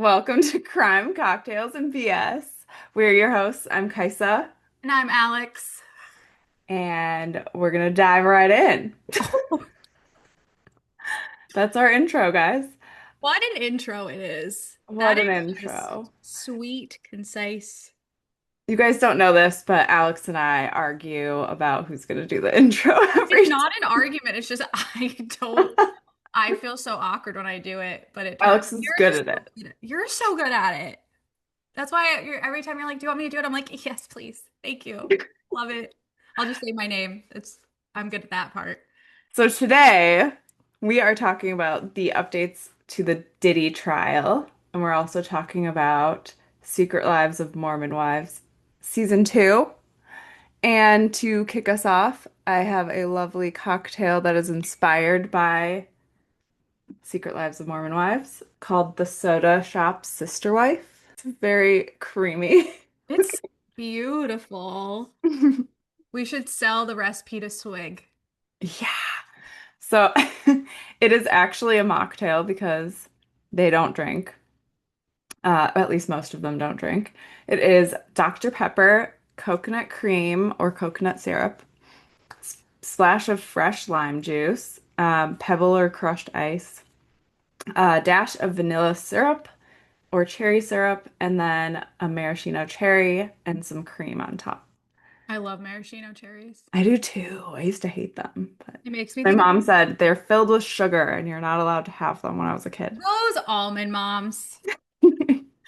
Welcome to Crime, Cocktails, and BS. We're your hosts. I'm Kaisa, And I'm Alex. and we're gonna dive right in. Oh, That's our intro, guys. what an intro it is. That What an is just intro. sweet, concise. You guys don't know this, but Alex and I argue about who's gonna do the intro It's every not an argument. It's just time. I feel so awkward when I do it, but it turns, Alex is good at it. you're so good at it. That's why every time you're like, do you want me to do it? I'm like, yes, please. Thank you. Love it. I'll just say my name. I'm good at that part. So today we are talking about the updates to the Diddy trial, and we're also talking about Secret Lives of Mormon Wives, season 2. And to kick us off, I have a lovely cocktail that is inspired by Secret Lives of Mormon Wives called the Soda Shop Sister Wife. It's very creamy. It's beautiful. We should sell the recipe to Swig. Yeah. So it is actually a mocktail because they don't drink. At least most of them don't drink. It is Dr. Pepper, coconut cream or coconut syrup, splash of fresh lime juice, pebble or crushed ice, a dash of vanilla syrup or cherry syrup, and then a maraschino cherry and some cream on top. I love maraschino cherries. I do too. I used to hate them, but It makes me my think of mom said they're filled with sugar and you're not allowed to have them when I was a kid. those almond moms.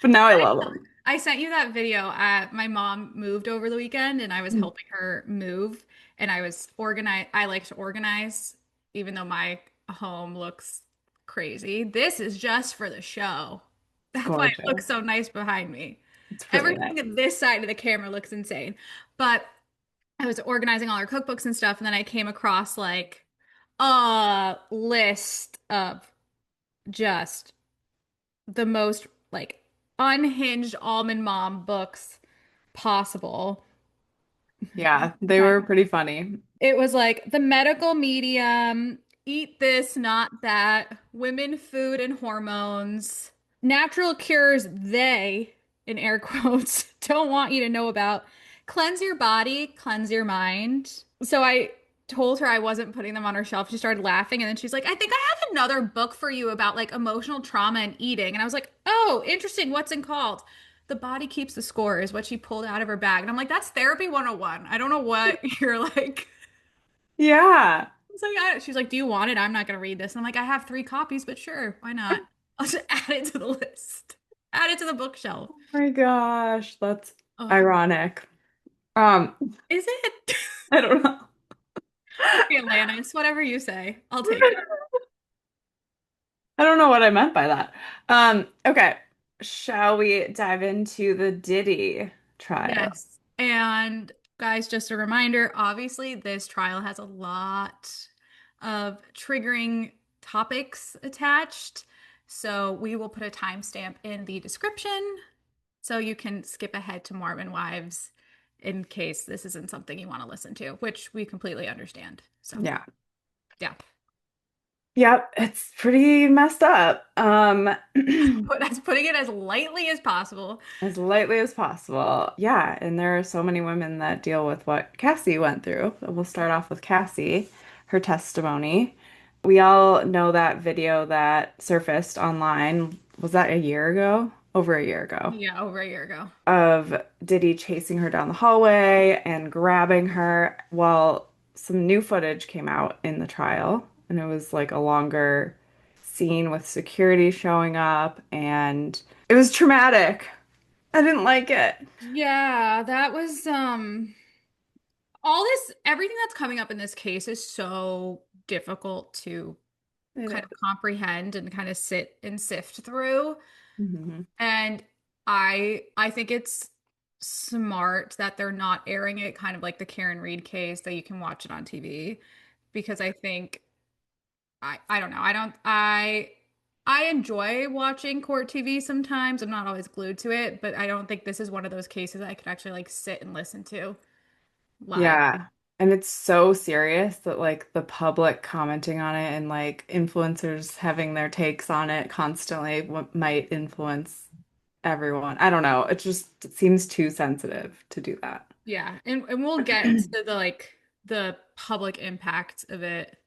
But now I love them. I sent you that video. My mom moved over the weekend and I was helping her move and I was organize. I like to organize even though my home looks crazy. This is just for the show. It's That's why it gorgeous. looks so nice behind me. It's really nice. Everything at this side of the camera looks insane. But I was organizing all her cookbooks and stuff and then I came across like a list of just the most like unhinged almond mom books possible. Yeah, they were pretty funny. It was like the medical medium, eat this, not that, women, food, and hormones, natural cures they, in air quotes, don't want you to know about. Cleanse your body, cleanse your mind. So I told her I wasn't putting them on her shelf. She started laughing and then she's like, I think I have another book for you about like emotional trauma and eating. And I was like, oh, interesting. What's it called? The Body Keeps the Score is what she pulled out of her bag. And I'm like, that's therapy 101. I don't know what you're like. Yeah. It's like, she's like, do you want it? I'm not going to read this. And I'm like, I have 3 copies, but sure, why not? I'll just add it to the list, add it to the bookshelf. Oh my gosh, that's Oh, ironic. Um, is it? I don't know. Okay, Atlantis, whatever you say, I'll take it. I don't know what I meant by that. Okay. Shall we dive into the Diddy trial? Yes. And guys, just a reminder, obviously, this trial has a lot of triggering topics attached. So we will put a timestamp in the description so you can skip ahead to Mormon Wives in case this isn't something you want to listen to, which we completely understand. So, Yeah. yeah. Yep, it's pretty messed up. But that's putting it as lightly as possible. As lightly as possible. Yeah, and there are so many women that deal with what Cassie went through. We'll start off with Cassie, her testimony. We all know that video that surfaced online. Was that a year ago? Over a year ago. Yeah, over a year ago. Of Diddy chasing her down the hallway and grabbing her. Well, some new footage came out in the trial, and it was like a longer scene with security showing up, and it was traumatic. I didn't like it. Yeah, that was all this everything that's coming up in this case is so difficult to kind It of comprehend and kind of sit and sift through. is. And I think it's smart that they're not airing it kind of like the Karen Reed case that you can watch it on TV because I think I don't know. I enjoy watching court TV sometimes. I'm not always glued to it, but I don't think this is one of those cases I could actually like sit and listen to live. Yeah. And it's so serious that like the public commenting on it and like influencers having their takes on it constantly might influence everyone. I don't know. It seems too sensitive to do that. Yeah, and we'll get to the like the public impact of it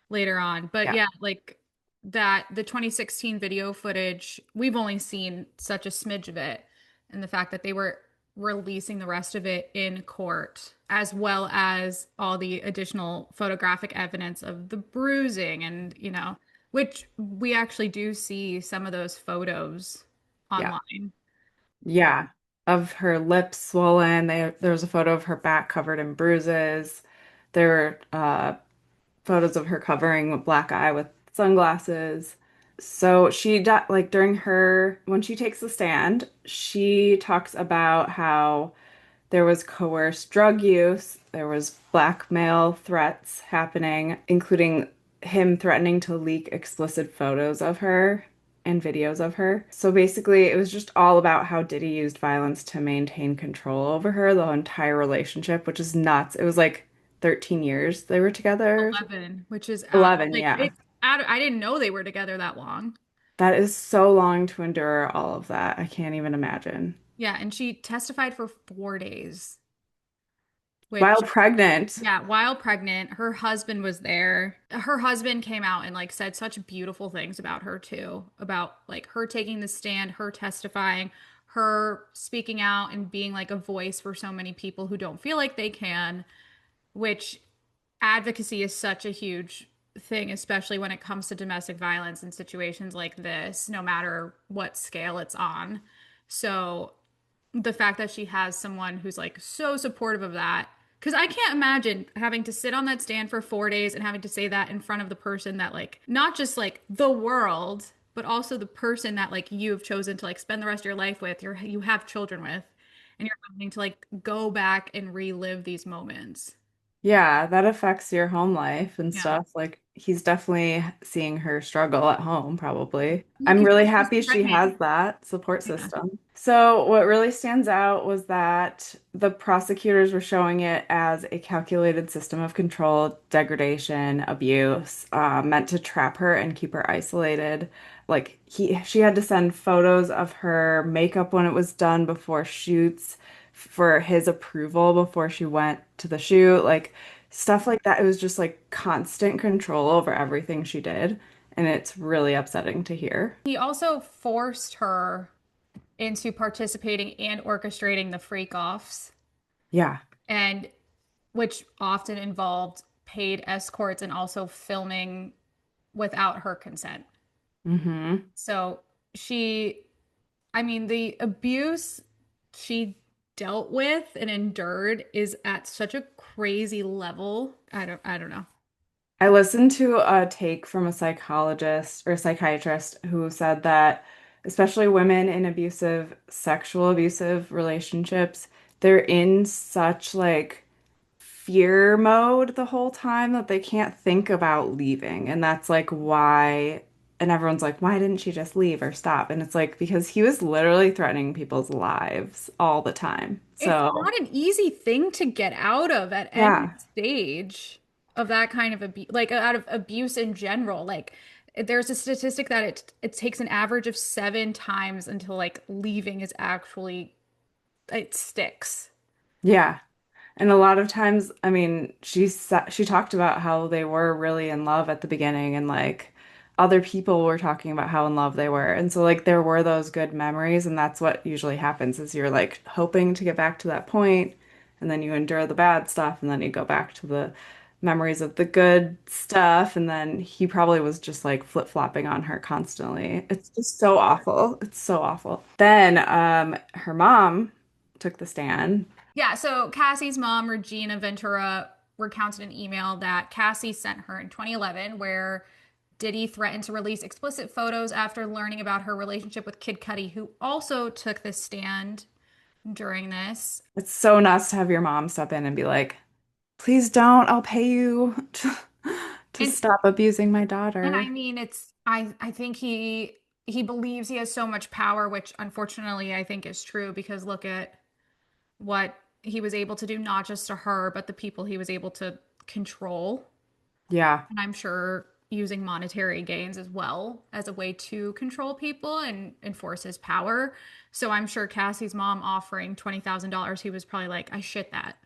later on. But Yeah. yeah, like that the 2016 video footage, we've only seen such a smidge of it. And the fact that they were releasing the rest of it in court, as well as all the additional photographic evidence of the bruising and, which we actually do see some of those photos Yeah. online. Yeah. Of her lips swollen. There was a photo of her back covered in bruises. There were photos of her covering a black eye with sunglasses. So like during when she takes the stand, she talks about how there was coerced drug use, there was blackmail threats happening, including him threatening to leak explicit photos of her and videos of her. So basically, it was just all about how Diddy used violence to maintain control over her the entire relationship, which is nuts. It was like 13 years they were together. 11, which is 11, like yeah. it's out. I didn't know they were together that long. That is so long to endure all of that. I can't even imagine. Yeah, and she testified for 4 days, While which, pregnant. yeah, while pregnant, her husband was there. Her husband came out and like said such beautiful things about her too, about like her taking the stand, her testifying, her speaking out and being like a voice for so many people who don't feel like they can, which advocacy is such a huge thing, especially when it comes to domestic violence in situations like this, no matter what scale it's on. So the fact that she has someone who's like so supportive of that, because I can't imagine having to sit on that stand for 4 days and having to say that in front of the person that like not just like the world, but also the person that like you've chosen to like spend the rest of your life with, you have children with, and you're having to like go back and relive these moments. Yeah, that affects your home life and Yeah. stuff. Like he's definitely seeing her struggle at home, probably. Yeah, I'm because really she's happy she pregnant. has that support Yeah. system. So what really stands out was that the prosecutors were showing it as a calculated system of control, degradation, abuse, meant to trap her and keep her isolated. Like she had to send photos of her makeup when it was done before shoots for his approval before she went to the shoot. Like stuff like that. It was just like constant control over everything she did. And it's really upsetting to hear. He also forced her into participating and orchestrating the freak offs, Yeah. and which often involved paid escorts and also filming without her consent. Hmm. So she, I mean, the abuse she dealt with and endured is at such a crazy level. I don't know. I listened to a take from a psychologist or psychiatrist who said that especially women in sexual abusive relationships, they're in such like fear mode the whole time that they can't think about leaving. And that's like why, and everyone's like, why didn't she just leave or stop? And it's like, because he was literally threatening people's lives all the time. It's So, not an easy thing to get out of at any yeah. stage of that kind of abuse, like out of abuse in general. Like there's a statistic that it takes an average of 7 times until like leaving is actually it sticks. Yeah. And a lot of times, I mean, she talked about how they were really in love at the beginning and like other people were talking about how in love they were. And so like there were those good memories and that's what usually happens is you're like hoping to get back to that point and then you endure the bad stuff and then you go back to the memories of the good stuff and then he probably was just like flip-flopping on her constantly. It's just so awful. It's so awful. Then her mom took the stand. Yeah, so Cassie's mom, Regina Ventura, recounted an email that Cassie sent her in 2011 where Diddy threatened to release explicit photos after learning about her relationship with Kid Cudi, who also took the stand during this. It's so nice to have your mom step in and be like, please don't, I'll pay you to And stop abusing my and I daughter. mean it's I think he believes he has so much power, which unfortunately I think is true because look at what he was able to do not just to her, but the people he was able to control. Yeah. And I'm sure using monetary gains as well as a way to control people and enforce his power. So I'm sure Cassie's mom offering $20,000, he was probably like, I shit that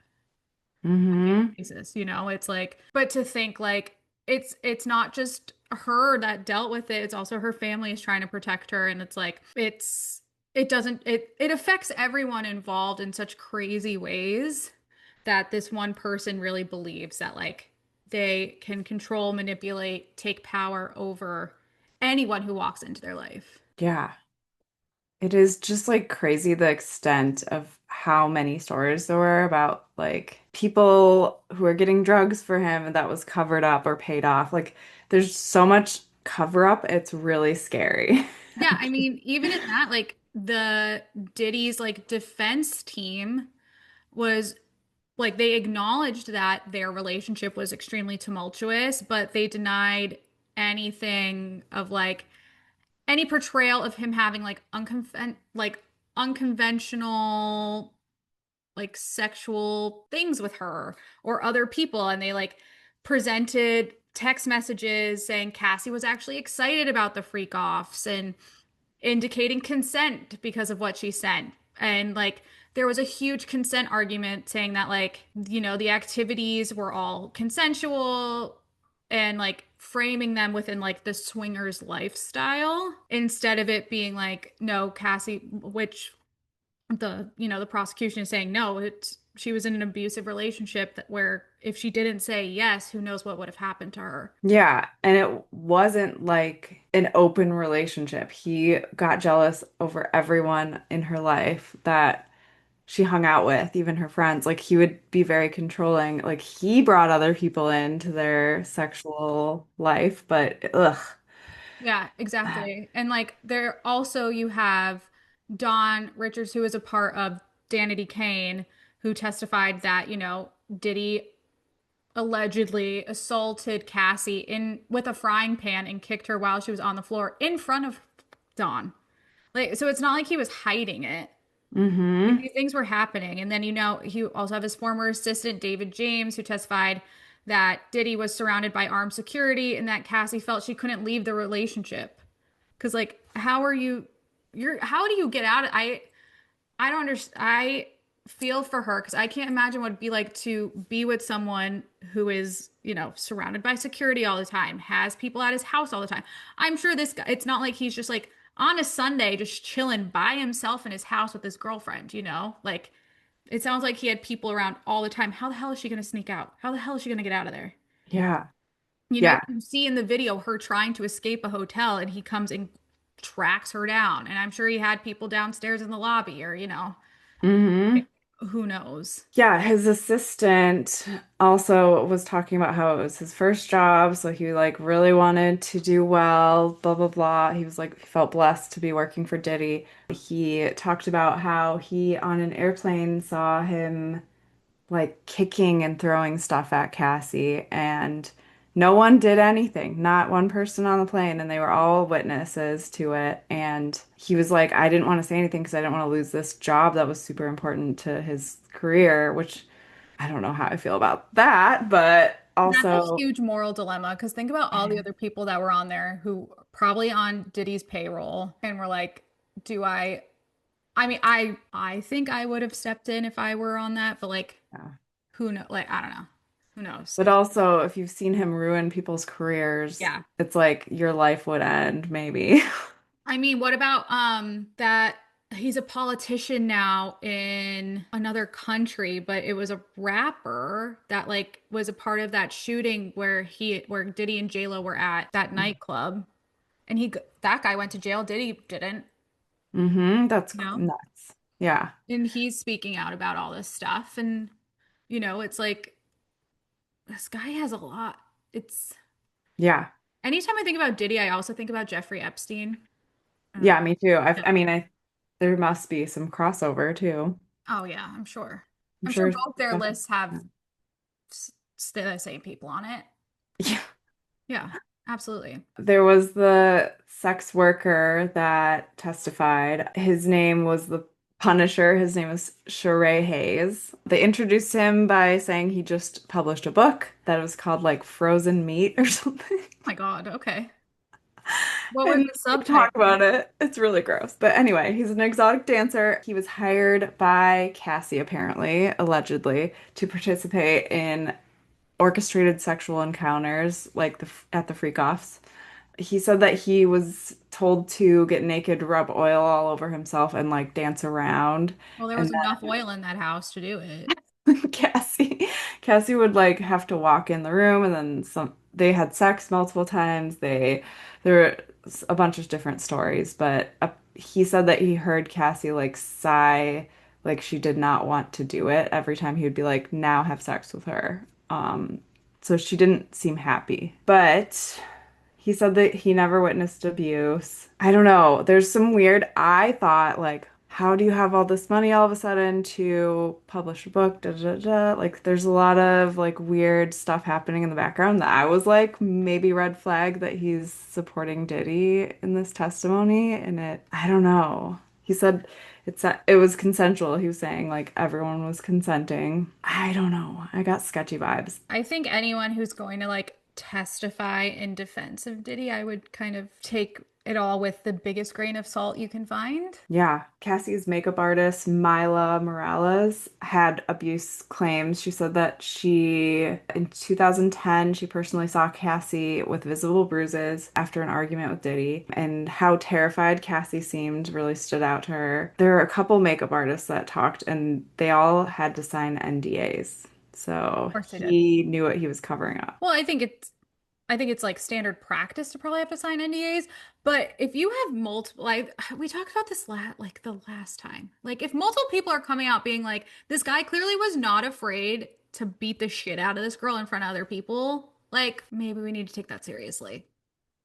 Hmm. basis, it's like, but to think like it's not just her that dealt with it, it's also her family is trying to protect her, and it's like it doesn't it affects everyone involved in such crazy ways that this one person really believes that like they can control, manipulate, take power over anyone who walks into their life. Yeah. It is just like crazy the extent of how many stories there were about like people who are getting drugs for him and that was covered up or paid off. Like there's so much cover up, it's really scary. Yeah, I mean, even in that, like the Diddy's like defense team was like they acknowledged that their relationship was extremely tumultuous, but they denied anything of like any portrayal of him having like unconventional like sexual things with her or other people, and they like presented text messages saying Cassie was actually excited about the freak offs and indicating consent because of what she sent. And like there was a huge consent argument saying that like, the activities were all consensual and like framing them within like the swingers lifestyle instead of it being like, no, Cassie, which the prosecution is saying no, it's she was in an abusive relationship that where if she didn't say yes, who knows what would have happened to her. Yeah, and it wasn't like an open relationship. He got jealous over everyone in her life that she hung out with, even her friends. Like he would be very controlling. Like he brought other people into their sexual life, but ugh. Yeah, exactly. And like there also you have Don Richards, who is a part of Danity Kane, who testified that, Diddy allegedly assaulted Cassie in with a frying pan and kicked her while she was on the floor in front of Don. Like, so it's not like he was hiding it. Like, Mm-hmm. these things were happening. And then, he also have his former assistant, David James, who testified that Diddy was surrounded by armed security and that Cassie felt she couldn't leave the relationship. Because, like, how do you get out of, I don't understand. I feel for her because I can't imagine what it'd be like to be with someone who is, surrounded by security all the time, has people at his house all the time. I'm sure this guy, it's not like he's just like on a Sunday just chilling by himself in his house with his girlfriend, Like it sounds like he had people around all the time. How the hell is she going to sneak out? How the hell is she going to get out of there? Yeah. Yeah. You see in the video her trying to escape a hotel and he comes and tracks her down. And I'm sure he had people downstairs in the lobby or, Mm-hmm. who knows? Yeah, his assistant also was talking about how it was his first job, so he like really wanted to do well, blah blah blah. He was like he felt blessed to be working for Diddy. He talked about how he on an airplane saw him like kicking and throwing stuff at Cassie, and no one did anything. Not one person on the plane, and they were all witnesses to it. And he was like, I didn't want to say anything because I didn't want to lose this job that was super important to his career, which I don't know how I feel about that, but That's a also, huge moral dilemma because think about all the other people that were on there who probably on Diddy's payroll and were like, do I mean, I think I would have stepped in if I were on that, but like yeah. who know like I don't know. Who knows? But also, if you've seen him ruin people's careers, Yeah. it's like your life would end, maybe. I mean, what about that he's a politician now in another country, but it was a rapper that like was a part of that shooting where Diddy and JLo were at that nightclub. And that guy went to jail. Diddy didn't, Mm-hmm. That's you know? nuts. Yeah. And he's speaking out about all this stuff. And, it's like this guy has a lot. It's Yeah. anytime I think about Diddy, I also think about Jeffrey Epstein. I don't know. Yeah, me too. Yeah. I mean, there must be some crossover too. Oh yeah, I'm sure. I'm I'm sure sure. both their lists have the same people on it. Yeah. Yeah, absolutely. There was the sex worker that testified. His name was the Punisher. His name is Sheree Hayes. They introduced him by saying he just published a book that was called like Frozen Meat or something. My God, okay. What was And the they talk subtitle? about it. It's really gross. But anyway, he's an exotic dancer. He was hired by Cassie, apparently, allegedly, to participate in orchestrated sexual encounters like at the freak offs. He said that he was told to get naked, rub oil all over himself, and like dance around. Well, there was And enough oil in that house to do it. Cassie Cassie would like have to walk in the room and then they had sex multiple times. There were a bunch of different stories, but he said that he heard Cassie like sigh like she did not want to do it every time he would be like now have sex with her. So she didn't seem happy. But he said that he never witnessed abuse. I don't know. There's some weird, I thought, like, how do you have all this money all of a sudden to publish a book? Da, da, da. Like, there's a lot of like weird stuff happening in the background that I was like, maybe red flag that he's supporting Diddy in this testimony. And I don't know. He said it was consensual. He was saying like everyone was consenting. I don't know. I got sketchy vibes. I think anyone who's going to like testify in defense of Diddy, I would kind of take it all with the biggest grain of salt you can find. Yeah, Cassie's makeup artist, Myla Morales, had abuse claims. She said that in 2010, she personally saw Cassie with visible bruises after an argument with Diddy, and how terrified Cassie seemed really stood out to her. There are a couple makeup artists that talked, and they all had to sign NDAs. So Of course they did. he knew what he was covering up. Well, I think it's like standard practice to probably have to sign NDAs, but if you have multiple like we talked about this like the last time. Like if multiple people are coming out being like this guy clearly was not afraid to beat the shit out of this girl in front of other people, like maybe we need to take that seriously.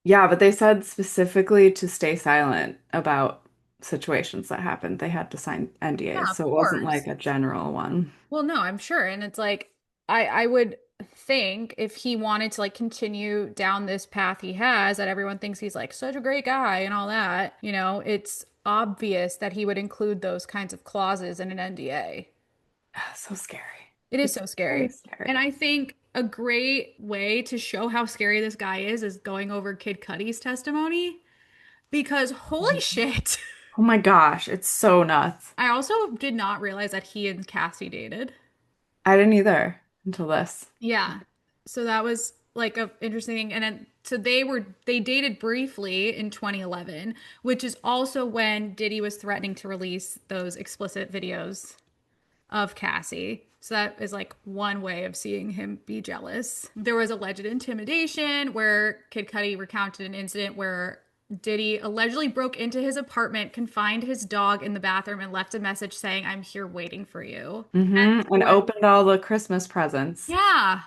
Yeah, but they said specifically to stay silent about situations that happened. They had to sign Yeah, NDAs, of so it wasn't course. like a general one. Well, no, I'm sure. And it's like I would think if he wanted to like continue down this path he has, that everyone thinks he's like such a great guy and all that, it's obvious that he would include those kinds of clauses in an NDA. So scary. It is It's so very scary. And scary. I think a great way to show how scary this guy is going over Kid Cudi's testimony because holy shit. Oh my gosh, it's so nuts. I also did not realize that he and Cassie dated. I didn't either until this. Yeah. So that was like a interesting thing. And then so they dated briefly in 2011, which is also when Diddy was threatening to release those explicit videos of Cassie. So that is like one way of seeing him be jealous. There was alleged intimidation where Kid Cudi recounted an incident where Diddy allegedly broke into his apartment, confined his dog in the bathroom, and left a message saying, "I'm here waiting for you." And And when opened all the Christmas presents. yeah.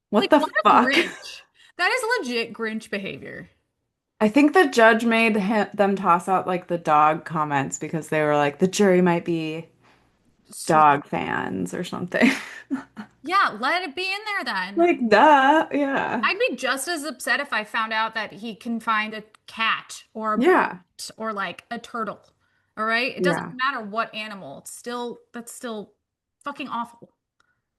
What Like, the what a fuck? Grinch. That is legit Grinch behavior. I think the judge made them toss out like the dog comments because they were like, the jury might be So, dog fans or something. yeah, let it be in there then. Like, duh. Yeah. I'd be just as upset if I found out that he can find a cat or a Yeah. bat or like a turtle. All right? It doesn't Yeah. matter what animal. That's still fucking awful.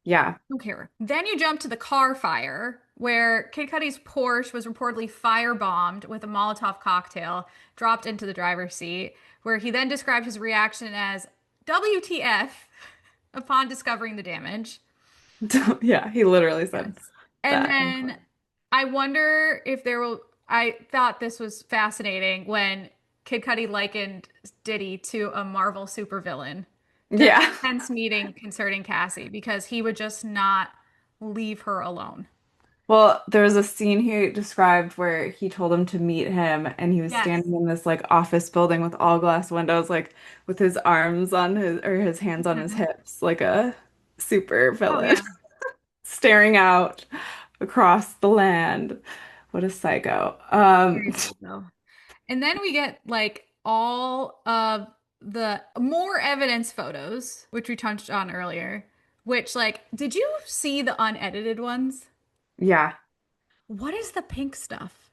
Yeah. Don't care. Then you jump to the car fire, where Kid Cudi's Porsche was reportedly firebombed with a Molotov cocktail dropped into the driver's seat, where he then described his reaction as WTF upon discovering the damage. Yeah. He literally said Yes. And that in then court. I wonder if there will. I thought this was fascinating when Kid Cudi likened Diddy to a Marvel supervillain during Yeah. a tense meeting concerning Cassie because he would just not leave her alone. Well, there was a scene he described where he told him to meet him, and he was Yes. standing in this like office building with all glass windows, like with his arms on his hands on his Mhm. hips, like a super Oh villain, yeah. staring out across the land. What a psycho. Very psycho. And then we get like all of the more evidence photos, which we touched on earlier, which like, did you see the unedited ones? Yeah. What is the pink stuff?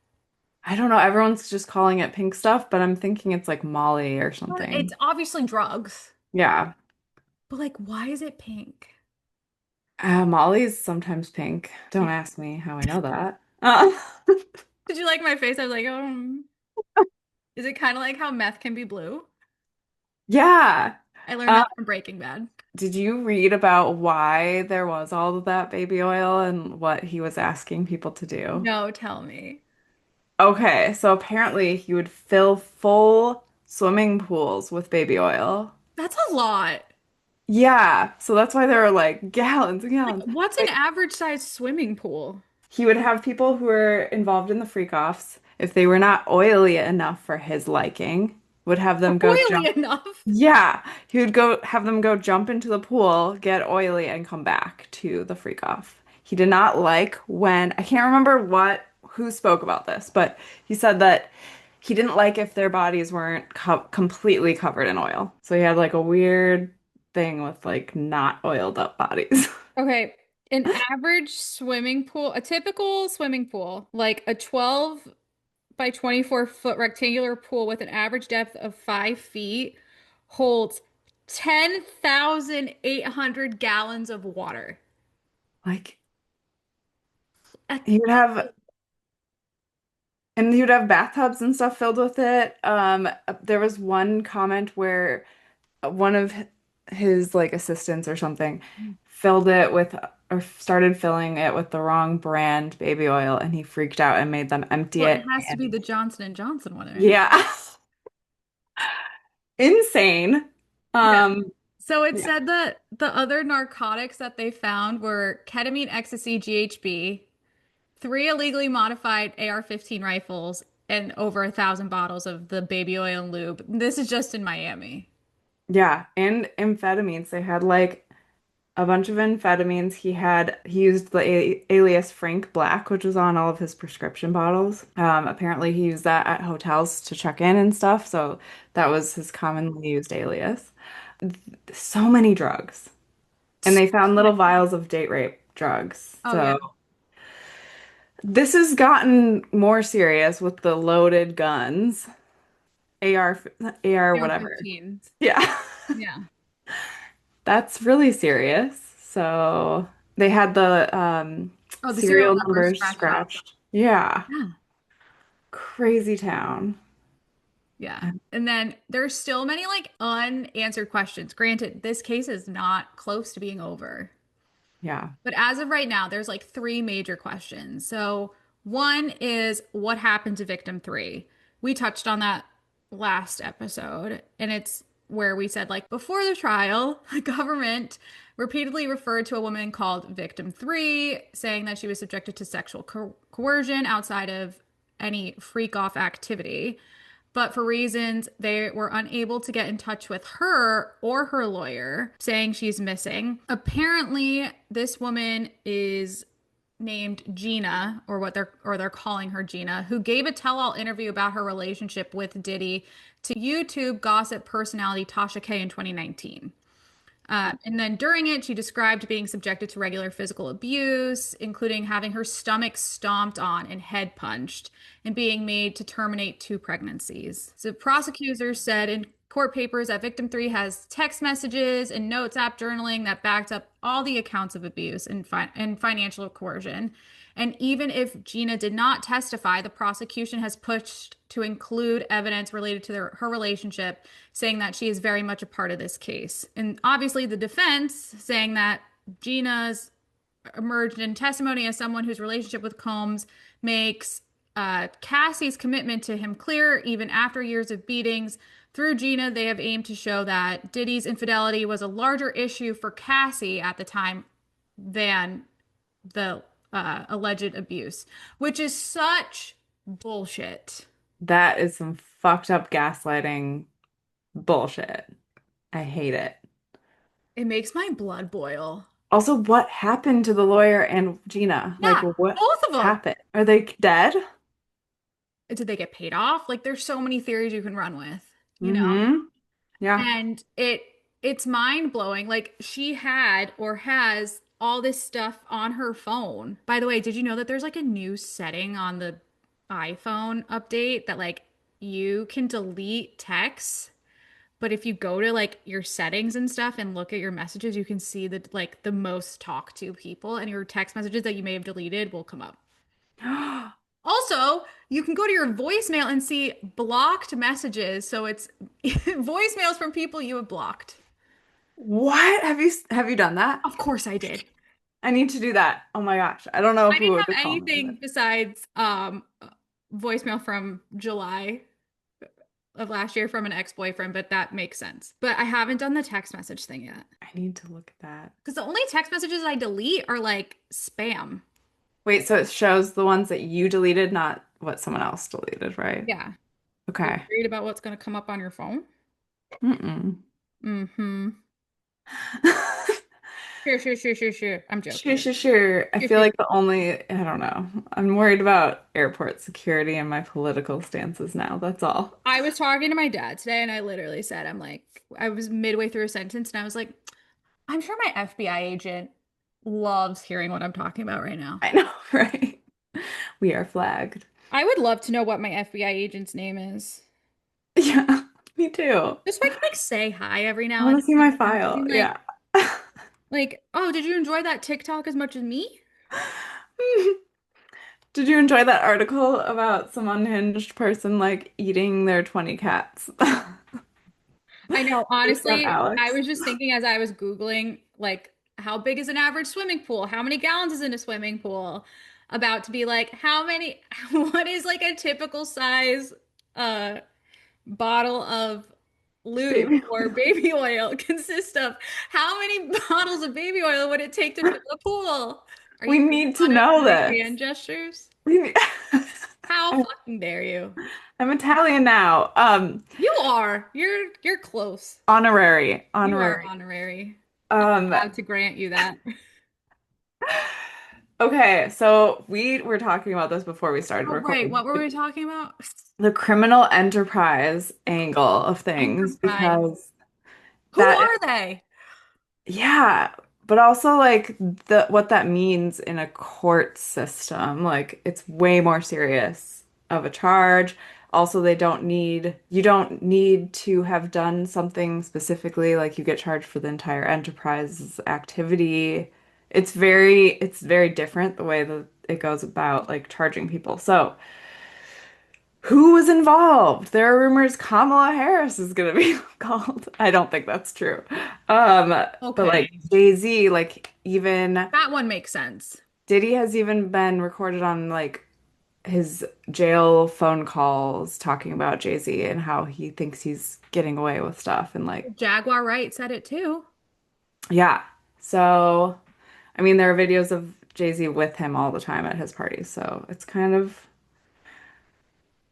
I don't know. Everyone's just calling it pink stuff, but I'm thinking it's like Molly or It's something. obviously drugs. Yeah. But like, why is it pink? Molly's sometimes pink. Don't Yeah. ask me how I know that. Did you like my face? I was like, is it kind of like how meth can be blue? Yeah. I learned Uh, that from Breaking Bad. did you read about why there was all of that baby oil and what he was asking people to do? No, tell me. Okay, so apparently he would fill full swimming pools with baby oil. That's a lot. Yeah, so that's why there are like gallons and Like, gallons. what's an average size swimming pool? He would have people who were involved in the freak-offs, if they were not oily enough for his liking, would have them go Oily jump. enough. Yeah, he would go have them go jump into the pool, get oily, and come back to the freak-off. He did not like when, I can't remember who spoke about this, but he said that he didn't like if their bodies weren't completely covered in oil. So he had like a weird thing with like not oiled up bodies. Okay, an average swimming pool, a typical swimming pool, like a 12 by 24-foot rectangular pool with an average depth of 5 feet, holds 10,800 gallons of water. Like Uh, he would have And you'd have bathtubs and stuff filled with it. There was one comment where one of his like assistants or something filled it with or started filling it with the wrong brand baby oil, and he freaked out and made them empty Well, it it. has to be And the Johnson and Johnson one, right? yeah, insane. Yeah. Um, So it yeah, said that the other narcotics that they found were ketamine, ecstasy, GHB, three illegally modified AR-15 rifles, and over 1,000 bottles of the baby oil and lube. This is just in Miami. yeah, and amphetamines. They had like a bunch of amphetamines. He used the alias Frank Black, which was on all of his prescription bottles. Apparently he used that at hotels to check in and stuff, so that was his commonly used alias. So many drugs. And they found little vials of date rape drugs. Oh yeah, So this has gotten more serious with the loaded guns. AR AR whatever. AR-15s. Yeah. Yeah. That's really serious. So they had the Oh, the serial serial number numbers scratched off. scratched. Yeah. Yeah. Crazy town. Yeah. And then there's still many like unanswered questions. Granted, this case is not close to being over. Yeah. But as of right now, there's like three major questions. So, one is what happened to victim three? We touched on that last episode, and it's where we said, like, before the trial, the government repeatedly referred to a woman called victim three, saying that she was subjected to sexual coercion outside of any freak off activity. But for reasons they were unable to get in touch with her or her lawyer, saying she's missing. Apparently, this woman is named Gina, or they're calling her Gina, who gave a tell-all interview about her relationship with Diddy to YouTube gossip personality Tasha K in 2019. And then during it, she described being subjected to regular physical abuse, including having her stomach stomped on and head punched, and being made to terminate two pregnancies. So prosecutors said in court papers that victim three has text messages and notes app journaling that backed up all the accounts of abuse and financial coercion. And even if Gina did not testify, the prosecution has pushed to include evidence related to her relationship, saying that she is very much a part of this case. And obviously, the defense saying that Gina's emerged in testimony as someone whose relationship with Combs makes Cassie's commitment to him clear, even after years of beatings. Through Gina, they have aimed to show that Diddy's infidelity was a larger issue for Cassie at the time than the alleged abuse, which is such bullshit. That is some fucked up gaslighting bullshit. I hate it. It makes my blood boil. Also, what happened to the lawyer and Gina? Like, Yeah, what both of them. happened? Are they dead? Did they get paid off? Like, there's so many theories you can run with, you know? Mm-hmm. Yeah. And it's mind blowing. Like, she had or has all this stuff on her phone. By the way, did you know that there's like a new setting on the iPhone update that like you can delete texts, But if you go to like your settings and stuff and look at your messages, you can see that like the most talked to people and your text messages that you may have deleted will come up. Also, you can go to your voicemail and see blocked messages. So it's voicemails from people you have blocked. What? Have you done that? Of course I did. I need to do that. Oh my gosh. I don't know I who didn't would have call me, but anything besides voicemail from July of last year from an ex-boyfriend, but that makes sense. But I haven't done the text message thing yet. I need to look at that. Because the only text messages I delete are like spam. Wait, so it shows the ones that you deleted, not what someone else deleted, right? Yeah. Are you Okay. worried about what's going to come up on your phone? Mm-mm. Mm-hmm. Sure, sure, sure, sure, sure. I'm Sure, joking. sure, sure. I Sure, feel sure. like the only, I don't know. I'm worried about airport security and my political stances now. That's all. I was talking to my dad today and I literally said, I'm like, I was midway through a sentence and I was like, I'm sure my FBI agent loves hearing what I'm talking about right now. I know, right? We are flagged. I would love to know what my FBI agent's name is. Yeah, me too. Just so I can like say hi every I now want and to see then. my And be file. like, Yeah. oh, did you enjoy that TikTok as much as me? Did you enjoy that article about some unhinged person like eating their 20 cats? I know, Based on honestly, I Alex. was just thinking as I was Googling, like, how big is an average swimming pool? How many gallons is in a swimming pool? About to be like, how many, what is like a typical size uh bottle of lube Baby or oil. baby oil consist of? How many bottles of baby oil would it take to fill a pool? Are We you need to honest know with my this. hand gestures? We need... How I'm fucking dare you? I'm Italian now. You are. You're close. Honorary, You are honorary. honorary. I'm Um, allowed to grant you that. okay, so we were talking about this before we started Oh, right. recording. What were we talking about? The criminal enterprise angle of things Enterprise. because Who that are they? yeah, but also like the what that means in a court system, like it's way more serious of a charge. Also, you don't need to have done something specifically, like you get charged for the entire enterprise's activity. It's very different the way that it goes about like charging people. So, who was involved? There are rumors Kamala Harris is gonna be called. I don't think that's true. Um, but like Okay. Jay-Z, like even That one makes sense. Diddy has even been recorded on like his jail phone calls talking about Jay-Z and how he thinks he's getting away with stuff and like Jaguar Wright said it too. yeah. So I mean there are videos of Jay-Z with him all the time at his parties. So it's kind of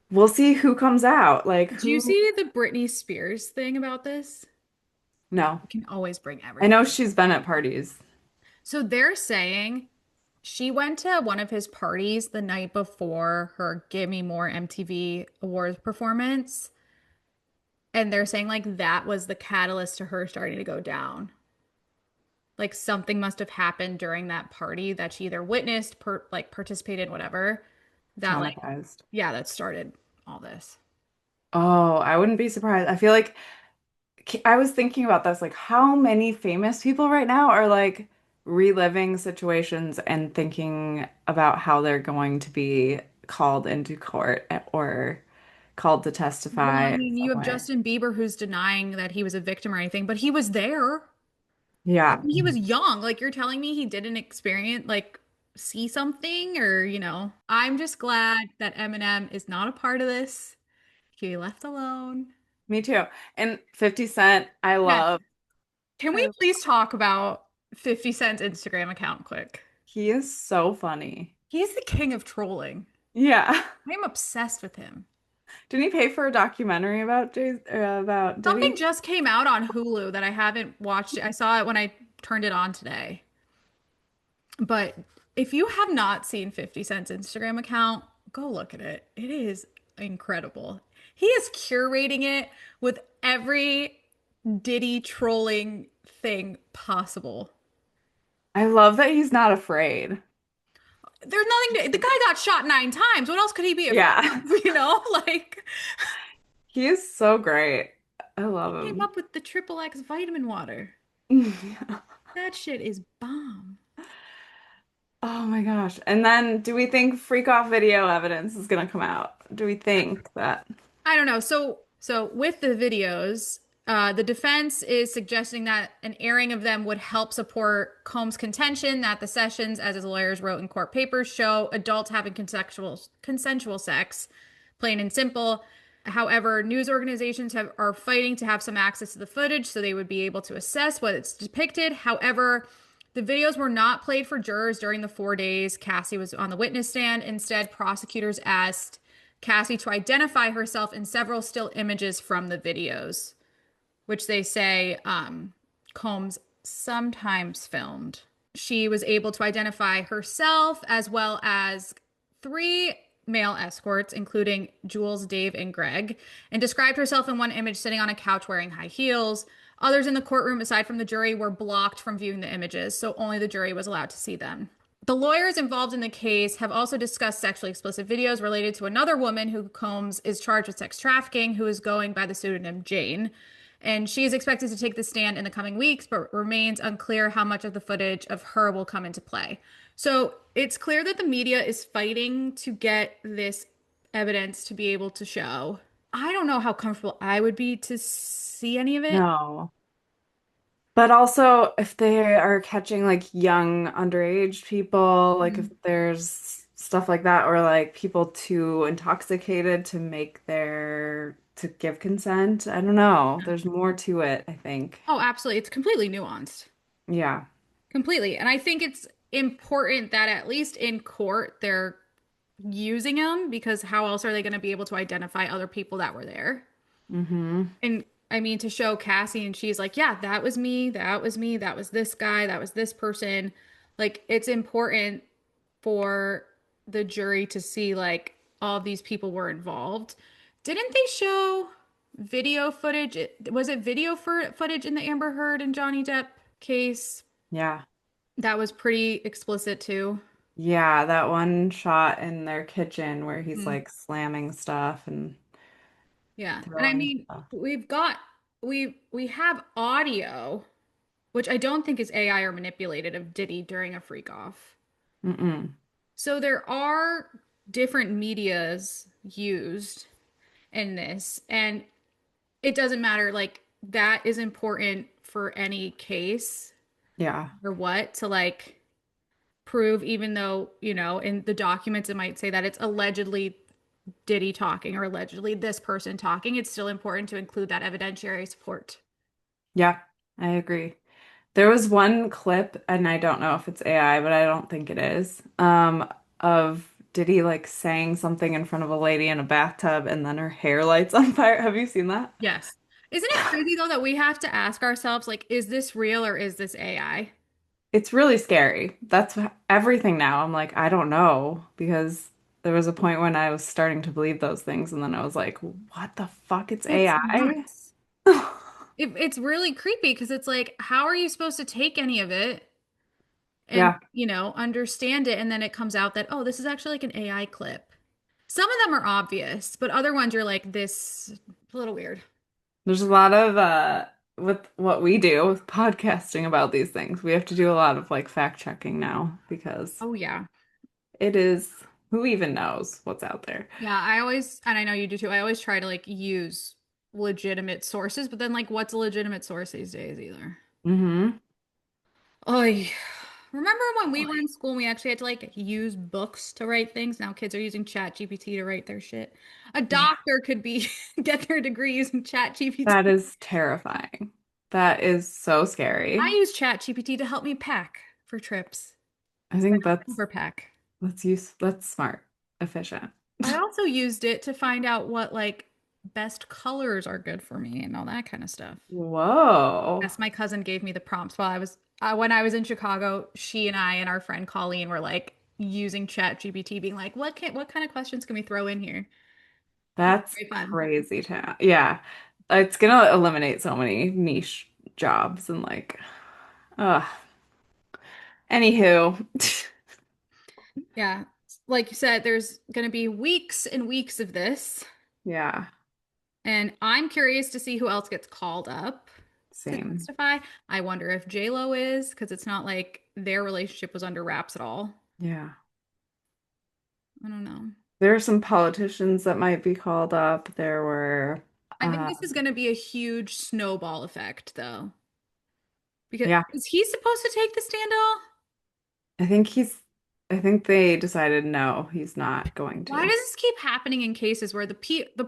we'll see who comes out. Like Did you who see the Britney Spears thing about this? no. You can always bring I everything. know she's been at parties. So they're saying she went to one of his parties the night before her Give Me More MTV Awards performance. And they're saying like that was the catalyst to her starting to go down. Like something must have happened during that party that she either witnessed, like participated, whatever, that like, Traumatized. yeah, that started all this. Oh, I wouldn't be surprised. I feel like I was thinking about this, like how many famous people right now are like reliving situations and thinking about how they're going to be called into court or called to Well, testify I in mean, you some have way. Justin Bieber who's denying that he was a victim or anything, but he was there. Yeah, He was young. Like you're telling me he didn't experience like see something or, I'm just glad that Eminem is not a part of this. He left alone. me too. And 50 Cent, I Yes. love. Can we I, please talk about 50 Cent's Instagram account quick? he is so funny. He's the king of trolling. Yeah. I'm obsessed with him. Didn't he pay for a documentary about Something Diddy? just came out on Hulu that I haven't watched. I saw it when I turned it on today. But if you have not seen 50 Cent's Instagram account, go look at it. It is incredible. He is curating it with every Diddy trolling thing possible. I love that he's not afraid. There's nothing to, the guy got shot 9 times. What else could he be afraid Yeah. of? Like, He is so great. I love He came him. up with the triple X vitamin water. That shit is bomb. Oh my gosh. And then do we think freak off video evidence is gonna come out? Do we think that? I don't know. So with the videos, the defense is suggesting that an airing of them would help support Combs' contention that the sessions, as his lawyers wrote in court papers, show adults having consensual sex, plain and simple. However, news organizations are fighting to have some access to the footage so they would be able to assess what it's depicted. However, the videos were not played for jurors during the 4 days Cassie was on the witness stand. Instead, prosecutors asked Cassie to identify herself in several still images from the videos, which they say Combs sometimes filmed. She was able to identify herself as well as three male escorts, including Jules, Dave, and Greg, and described herself in one image sitting on a couch wearing high heels. Others in the courtroom, aside from the jury, were blocked from viewing the images, so only the jury was allowed to see them. The lawyers involved in the case have also discussed sexually explicit videos related to another woman who Combs is charged with sex trafficking, who is going by the pseudonym Jane. And she is expected to take the stand in the coming weeks, but remains unclear how much of the footage of her will come into play. So it's clear that the media is fighting to get this evidence to be able to show. I don't know how comfortable I would be to see any of it. No. But also, if they are catching like young underage people, like if Mm. there's stuff like that, or like people too intoxicated to make to give consent, I don't know. There's more to it, I think. Oh, absolutely. It's completely nuanced. Yeah. Completely. And I think it's important that at least in court they're using them because how else are they going to be able to identify other people that were there? Mm-hmm. And I mean, to show Cassie and she's like, yeah, that was me, that was me, that was this guy, that was this person. Like, it's important for the jury to see like all of these people were involved. Didn't they show video footage? Was it video footage in the Amber Heard and Johnny Depp case? Yeah. That was pretty explicit too. Yeah, that one shot in their kitchen where he's Mhm. like slamming stuff and Yeah. And I throwing mean, stuff. we have audio, which I don't think is AI or manipulated of Diddy during a freak off. Mm-mm. So there are different medias used in this, and it doesn't matter. Like that is important for any case Yeah. or what to like prove, even though, in the documents it might say that it's allegedly Diddy talking or allegedly this person talking. It's still important to include that evidentiary support. Yeah, I agree. There was one clip, and I don't know if it's AI, but I don't think it is, of Diddy like saying something in front of a lady in a bathtub and then her hair lights on fire. Have you seen that? Yes. Isn't it crazy though that we have to ask ourselves, like, is this real or is this AI? It's really scary. Everything now. I'm like, I don't know, because there was a point when I was starting to believe those things, and then I was like, what the fuck? It's It's AI? nuts. It's really creepy because it's like, how are you supposed to take any of it and, Yeah, understand it? And then it comes out that, oh, this is actually like an AI clip. Some of them are obvious, but other ones you're like, this is a little weird. there's a lot of with what we do with podcasting about these things. We have to do a lot of like fact checking now because Oh, yeah. it is who even knows what's out there. Yeah, I always, and I know you do too, I always try to like use legitimate sources, but then like, what's a legitimate source these days either? Mm-hmm. Oh, remember when we were in school and we actually had to like use books to write things? Now kids are using Chat GPT to write their shit. A Yeah, doctor could be get their degree using Chat that GPT. is terrifying. That is so I scary. use Chat GPT to help me pack for trips. I I think don't overpack. that's smart, efficient. I also used it to find out what like best colors are good for me and all that kind of stuff. Whoa. Yes, my cousin gave me the prompts while I was when I was in Chicago. She and I and our friend Colleen were like using Chat GPT, being like, what kind of questions can we throw in here? It's That's very fun. crazy to yeah. It's gonna eliminate so many niche jobs and like anywho. Yeah. Like you said, there's going to be weeks and weeks of this. Yeah. And I'm curious to see who else gets called up to Same. testify. I wonder if J-Lo is, because it's not like their relationship was under wraps at all. Yeah. I don't know. There are some politicians that might be called up. There were, I think this is going to be a huge snowball effect, though. Because yeah, is he supposed to take the stand? I think I think they decided no, he's not going Why to. does this keep happening in cases where the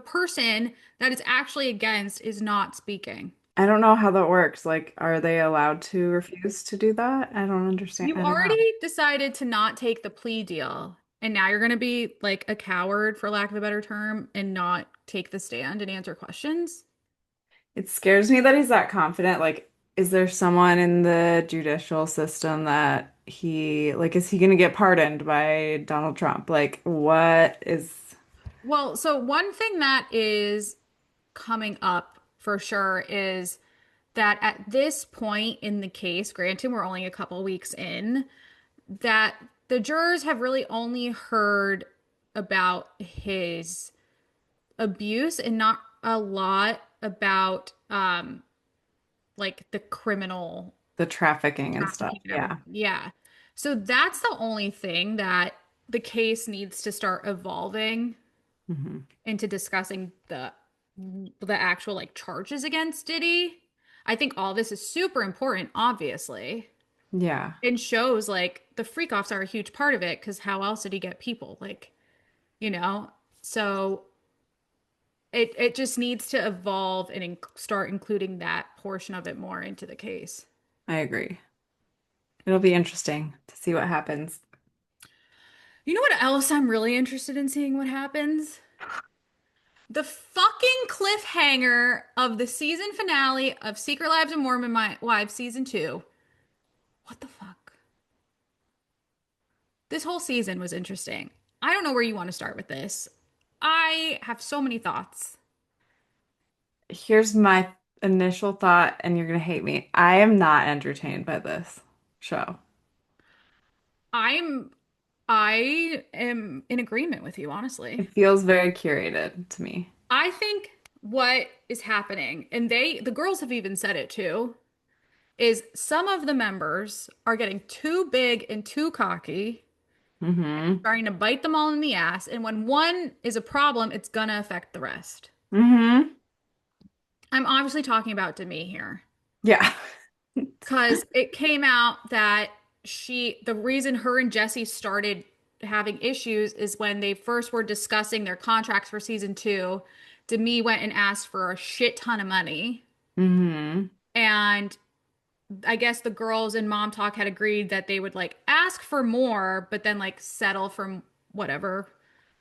person that is actually against is not speaking? I don't know how that works. Like, are they allowed to refuse to do that? I don't understand. You I don't know. already decided to not take the plea deal, and now you're going to be like a coward, for lack of a better term, and not take the stand and answer questions. It scares me that he's that confident. Like, is there someone in the judicial system that like, is he going to get pardoned by Donald Trump? Like, what is, Well, so one thing that is coming up for sure is that at this point in the case, granted, we're only a couple weeks in, that the jurors have really only heard about his abuse and not a lot about like the criminal the trafficking and stuff? trafficking and Yeah. everything. Yeah. So that's the only thing that the case needs to start evolving Hmm. into discussing the actual like charges against Diddy. I think all this is super important, obviously, Yeah, and shows like the freak offs are a huge part of it because how else did he get people? Like, you know? So it just needs to evolve and start including that portion of it more into the case. I agree. It'll be interesting to see what happens. You know what else I'm really interested in seeing what happens? The fucking cliffhanger of the season finale of Secret Lives of Mormon Wives season 2. What the fuck? This whole season was interesting. I don't know where you want to start with this. I have so many thoughts. Here's my initial thought, and you're gonna hate me. I am not entertained by this show. I'm I am in agreement with you, honestly. It feels very curated to me. I think what is happening, and the girls have even said it too, is some of the members are getting too big and too cocky, Hmm. starting to bite them all in the ass, and when one is a problem, it's gonna affect the rest. Hmm. I'm obviously talking about Demi here. Yeah. Because it came out that the reason her and Jesse started having issues is when they first were discussing their contracts for season 2. Demi went and asked for a shit ton of money. Hmm. And I guess the girls in Mom Talk had agreed that they would like ask for more, but then like settle for whatever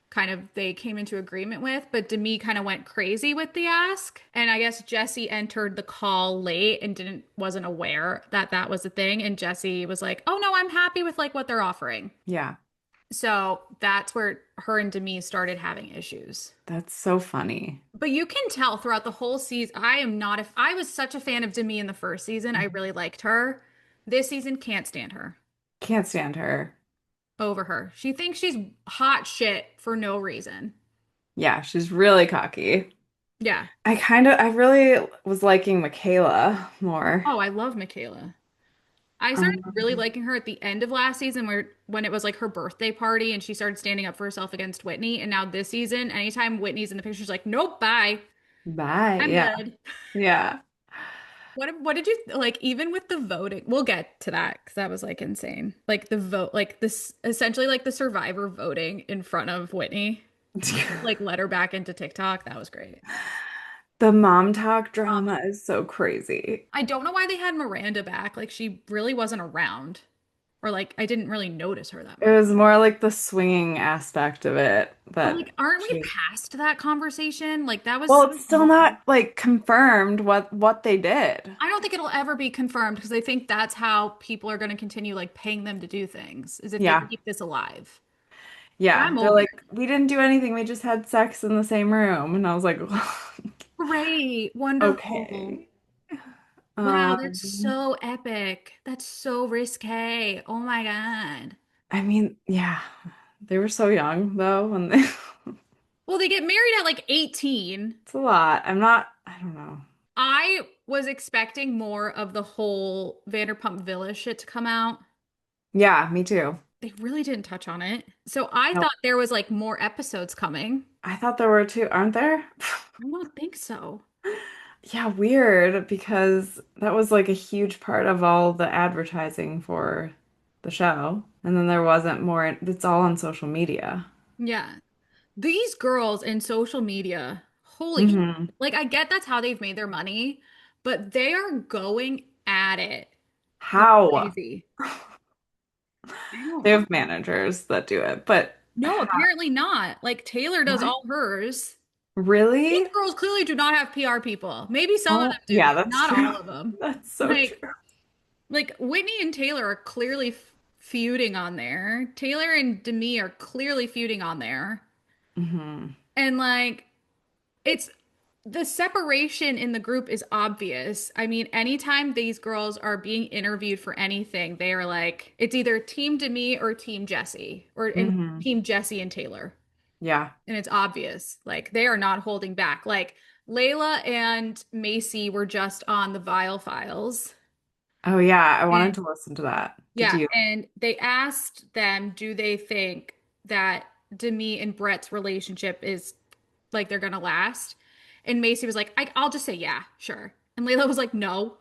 kind of they came into agreement with. But Demi kind of went crazy with the ask. And I guess Jesse entered the call late and wasn't aware that that was the thing. And Jesse was like, "Oh no, I'm happy with like what they're offering." Yeah. So that's where her and Demi started having issues. That's so funny. But you can tell throughout the whole season, I am not if I was such a fan of Demi in the first season. I really liked her. This season can't stand her. Can't stand her. Over her. She thinks she's hot shit for no reason. Yeah, she's really cocky. Yeah. I really was liking Michaela more. Oh, I love Michaela. I started really Um, liking her at the end of last season where when it was like her birthday party and she started standing up for herself against Whitney. And now this season, anytime Whitney's in the picture, she's like, nope, bye. bye. I'm Yeah. good. Yeah. What did you like even with the voting? We'll get to that because that was like insane. Like the vote, like this essentially like the survivor voting in front of Whitney, like let her back into TikTok. That was great. The mom talk Um, drama is so crazy. I don't know why they had Miranda back. Like she really wasn't around, or like I didn't really notice her that It much. was more like the swinging aspect of it But that like, aren't we she was, past that conversation? Like that was well, so it's still long. not like confirmed what they did. I don't think it'll ever be confirmed because I think that's how people are going to continue like paying them to do things, is if they Yeah. keep this alive. But Yeah. I'm They're over like, it. we didn't do anything. We just had sex in the same room. And I was like, Great, wonderful. okay. Wow, that's Um, so epic. That's so risque. Oh my God. I mean, yeah. They were so young though when they Well, Well, they get married at like 18. It's a lot. I don't know. I was expecting more of the whole Vanderpump Villa shit to come out. Yeah, me too. They really didn't touch on it. So I Nope. thought there was like more episodes coming. I thought there were two, aren't there? I don't think so. Yeah, weird because that was like a huge part of all the advertising for the show. And then there wasn't more. It's all on social media. Yeah. These girls in social media, holy sh Hmm. like I get that's how they've made their money, but they are going at it like How? crazy. I don't They know. have managers that do it, but No, apparently not. Like Taylor does what? all hers. These Really? girls clearly do not have PR people. Maybe some of them Oh, do, yeah, but that's not true. all of them. That's so Like true. like Whitney and Taylor are clearly feuding on there. Taylor and Demi are clearly feuding on there. Hmm. And like it's the separation in the group is obvious. I mean, anytime these girls are being interviewed for anything, they are like, it's either Team Demi or Team Jesse, or and Hmm. Team Jesse and Taylor. Yeah. And it's obvious. Like they are not holding back. Like Layla and Macy were just on the Vile Files. Oh, yeah. I wanted And to listen to that. Did yeah, you? and they asked them, do they think that Demi and Brett's relationship is like they're gonna last? And Macy was like, I'll just say yeah, sure. And Layla was like, no.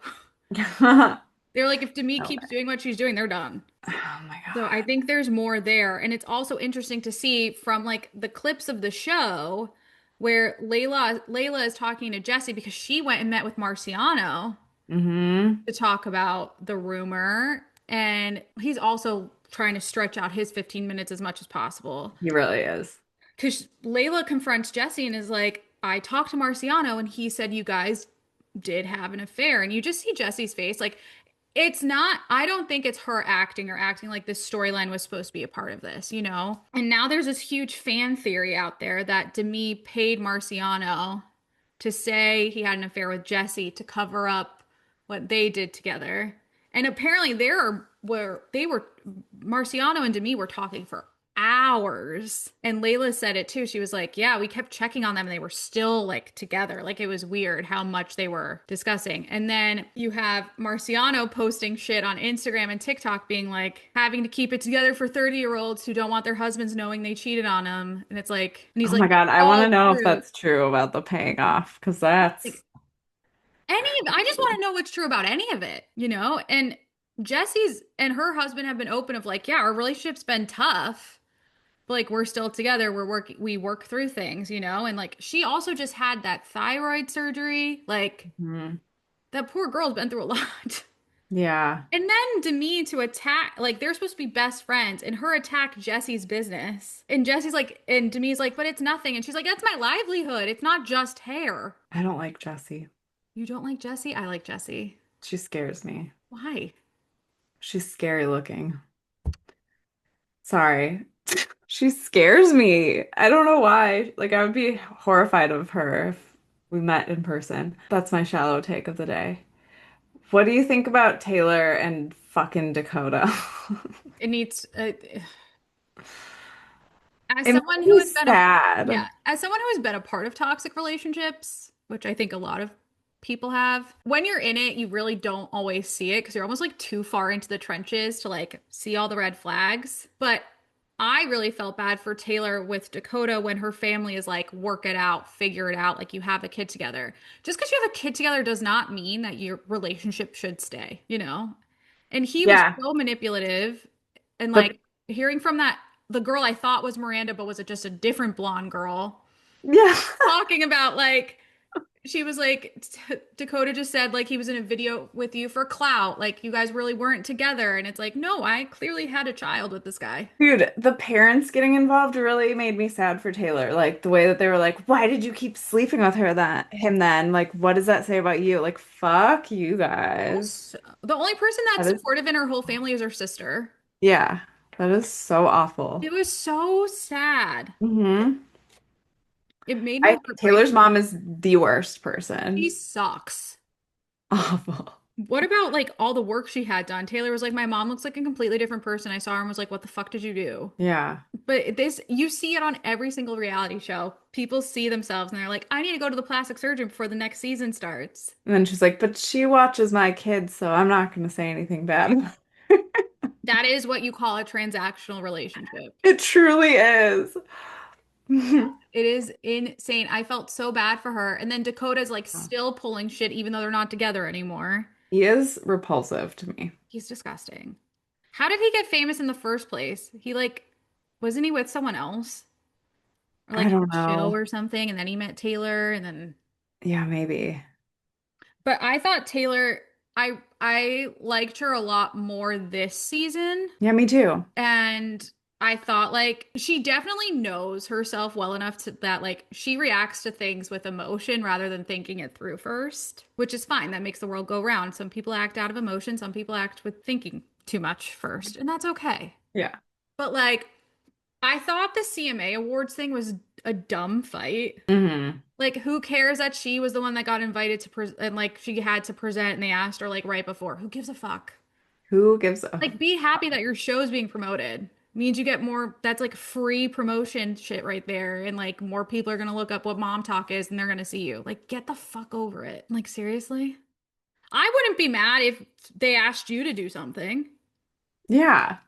They're like, if Demi No keeps way. doing what she's doing, they're done. Oh my So I God. think there's more there. And it's also interesting to see from like the clips of the show where Layla is talking to Jesse because she went and met with Marciano Hmm. to talk about the rumor. And he's also trying to stretch out his 15 minutes as much as possible. He really is. Because Layla confronts Jesse and is like, I talked to Marciano and he said you guys did have an affair. And you just see Jesse's face. Like, it's not, I don't think it's her acting or acting like this storyline was supposed to be a part of this, you know? And now there's this huge fan theory out there that Demi paid Marciano to say he had an affair with Jesse to cover up what they did together. And apparently there were they were Marciano and Demi were talking for hours. And Layla said it too. She was like, "Yeah, we kept checking on them and they were still like together. Like it was weird how much they were discussing." And then you have Marciano posting shit on Instagram and TikTok being like having to keep it together for 30-year-olds who don't want their husbands knowing they cheated on them. And it's like, and he's Oh like, my God. I want to "All know if true." that's true about the paying off because Like that's I just want to know what's true about any of it, you know? And Jesse's and her husband have been open of like, yeah, our relationship's been tough, but like we're still together. We work through things, you know? And like she also just had that thyroid surgery. Like Mhm. that poor girl's been through a lot. Yeah. And then Demi to attack, like they're supposed to be best friends, and her attack Jesse's business. And Jesse's like, and Demi's like, but it's nothing. And she's like, that's my livelihood. It's not just hair. I don't like Jessie. You don't like Jesse? I like Jesse. She scares me. Why? She's scary looking. Sorry. She scares me. I don't know why. Like, I would be horrified of her if we met in person. That's my shallow take of the day. What do you think about Taylor and fucking Dakota? It needs as It someone made who me has been a yeah, sad. as someone who has been a part of toxic relationships, which I think a lot of people have, when you're in it, you really don't always see it because you're almost like too far into the trenches to like see all the red flags. But I really felt bad for Taylor with Dakota when her family is like, work it out, figure it out, like you have a kid together. Just because you have a kid together does not mean that your relationship should stay, you know? And he was Yeah. so manipulative and But like hearing from that the girl I thought was Miranda, but was it just a different blonde girl yeah. talking about like she was like Dakota just said like he was in a video with you for clout, like you guys really weren't together, and it's like no, I clearly had a child with this guy. Dude, the parents getting involved really made me sad for Taylor. Like the way that they were like, "Why did you keep sleeping with her him then? Like, what does that say about you?" Like, fuck you guys. Yes. The only person That that's is, supportive in her whole family is her sister. yeah, that is so awful. It was so sad. Hmm. It made me Taylor's heartbreaking. mom is the worst She person. sucks. Awful. What about like all the work she had done? Taylor was like, my mom looks like a completely different person. I saw her and was like, what the fuck did you do? Yeah. But this, you see it on every single reality show. People see themselves and they're like, I need to go to the plastic surgeon before the next season starts. And then she's like, but she watches my kids, so I'm not going to say anything bad. That is what you call a transactional relationship. It truly is. It is insane. I felt so bad for her. And then Dakota's like still pulling shit even though they're not together anymore. He is repulsive to me. He's disgusting. How did he get famous in the first place? He like, wasn't he with someone else? Or like I had don't a show know. or something, and then he met Taylor, and then. Yeah, maybe. But I thought Taylor, I liked her a lot more this season, Yeah, me too. and I thought like she definitely knows herself well enough to that like she reacts to things with emotion rather than thinking it through first, which is fine. That makes the world go round. Some people act out of emotion, some people act with thinking too much first, and that's okay. Yeah. But like I thought the CMA Awards thing was a dumb fight. Hmm. Like, who cares that she was the one that got invited to present and like she had to present and they asked her like right before? Who gives a fuck? Who gives a Like, be happy that your show's being promoted. Means you get more, that's like free promotion shit right there. And like more people are gonna look up what mom talk is and they're gonna see you. Like, get the fuck over it. Like, seriously? I wouldn't be mad if they asked you to do something, Yeah.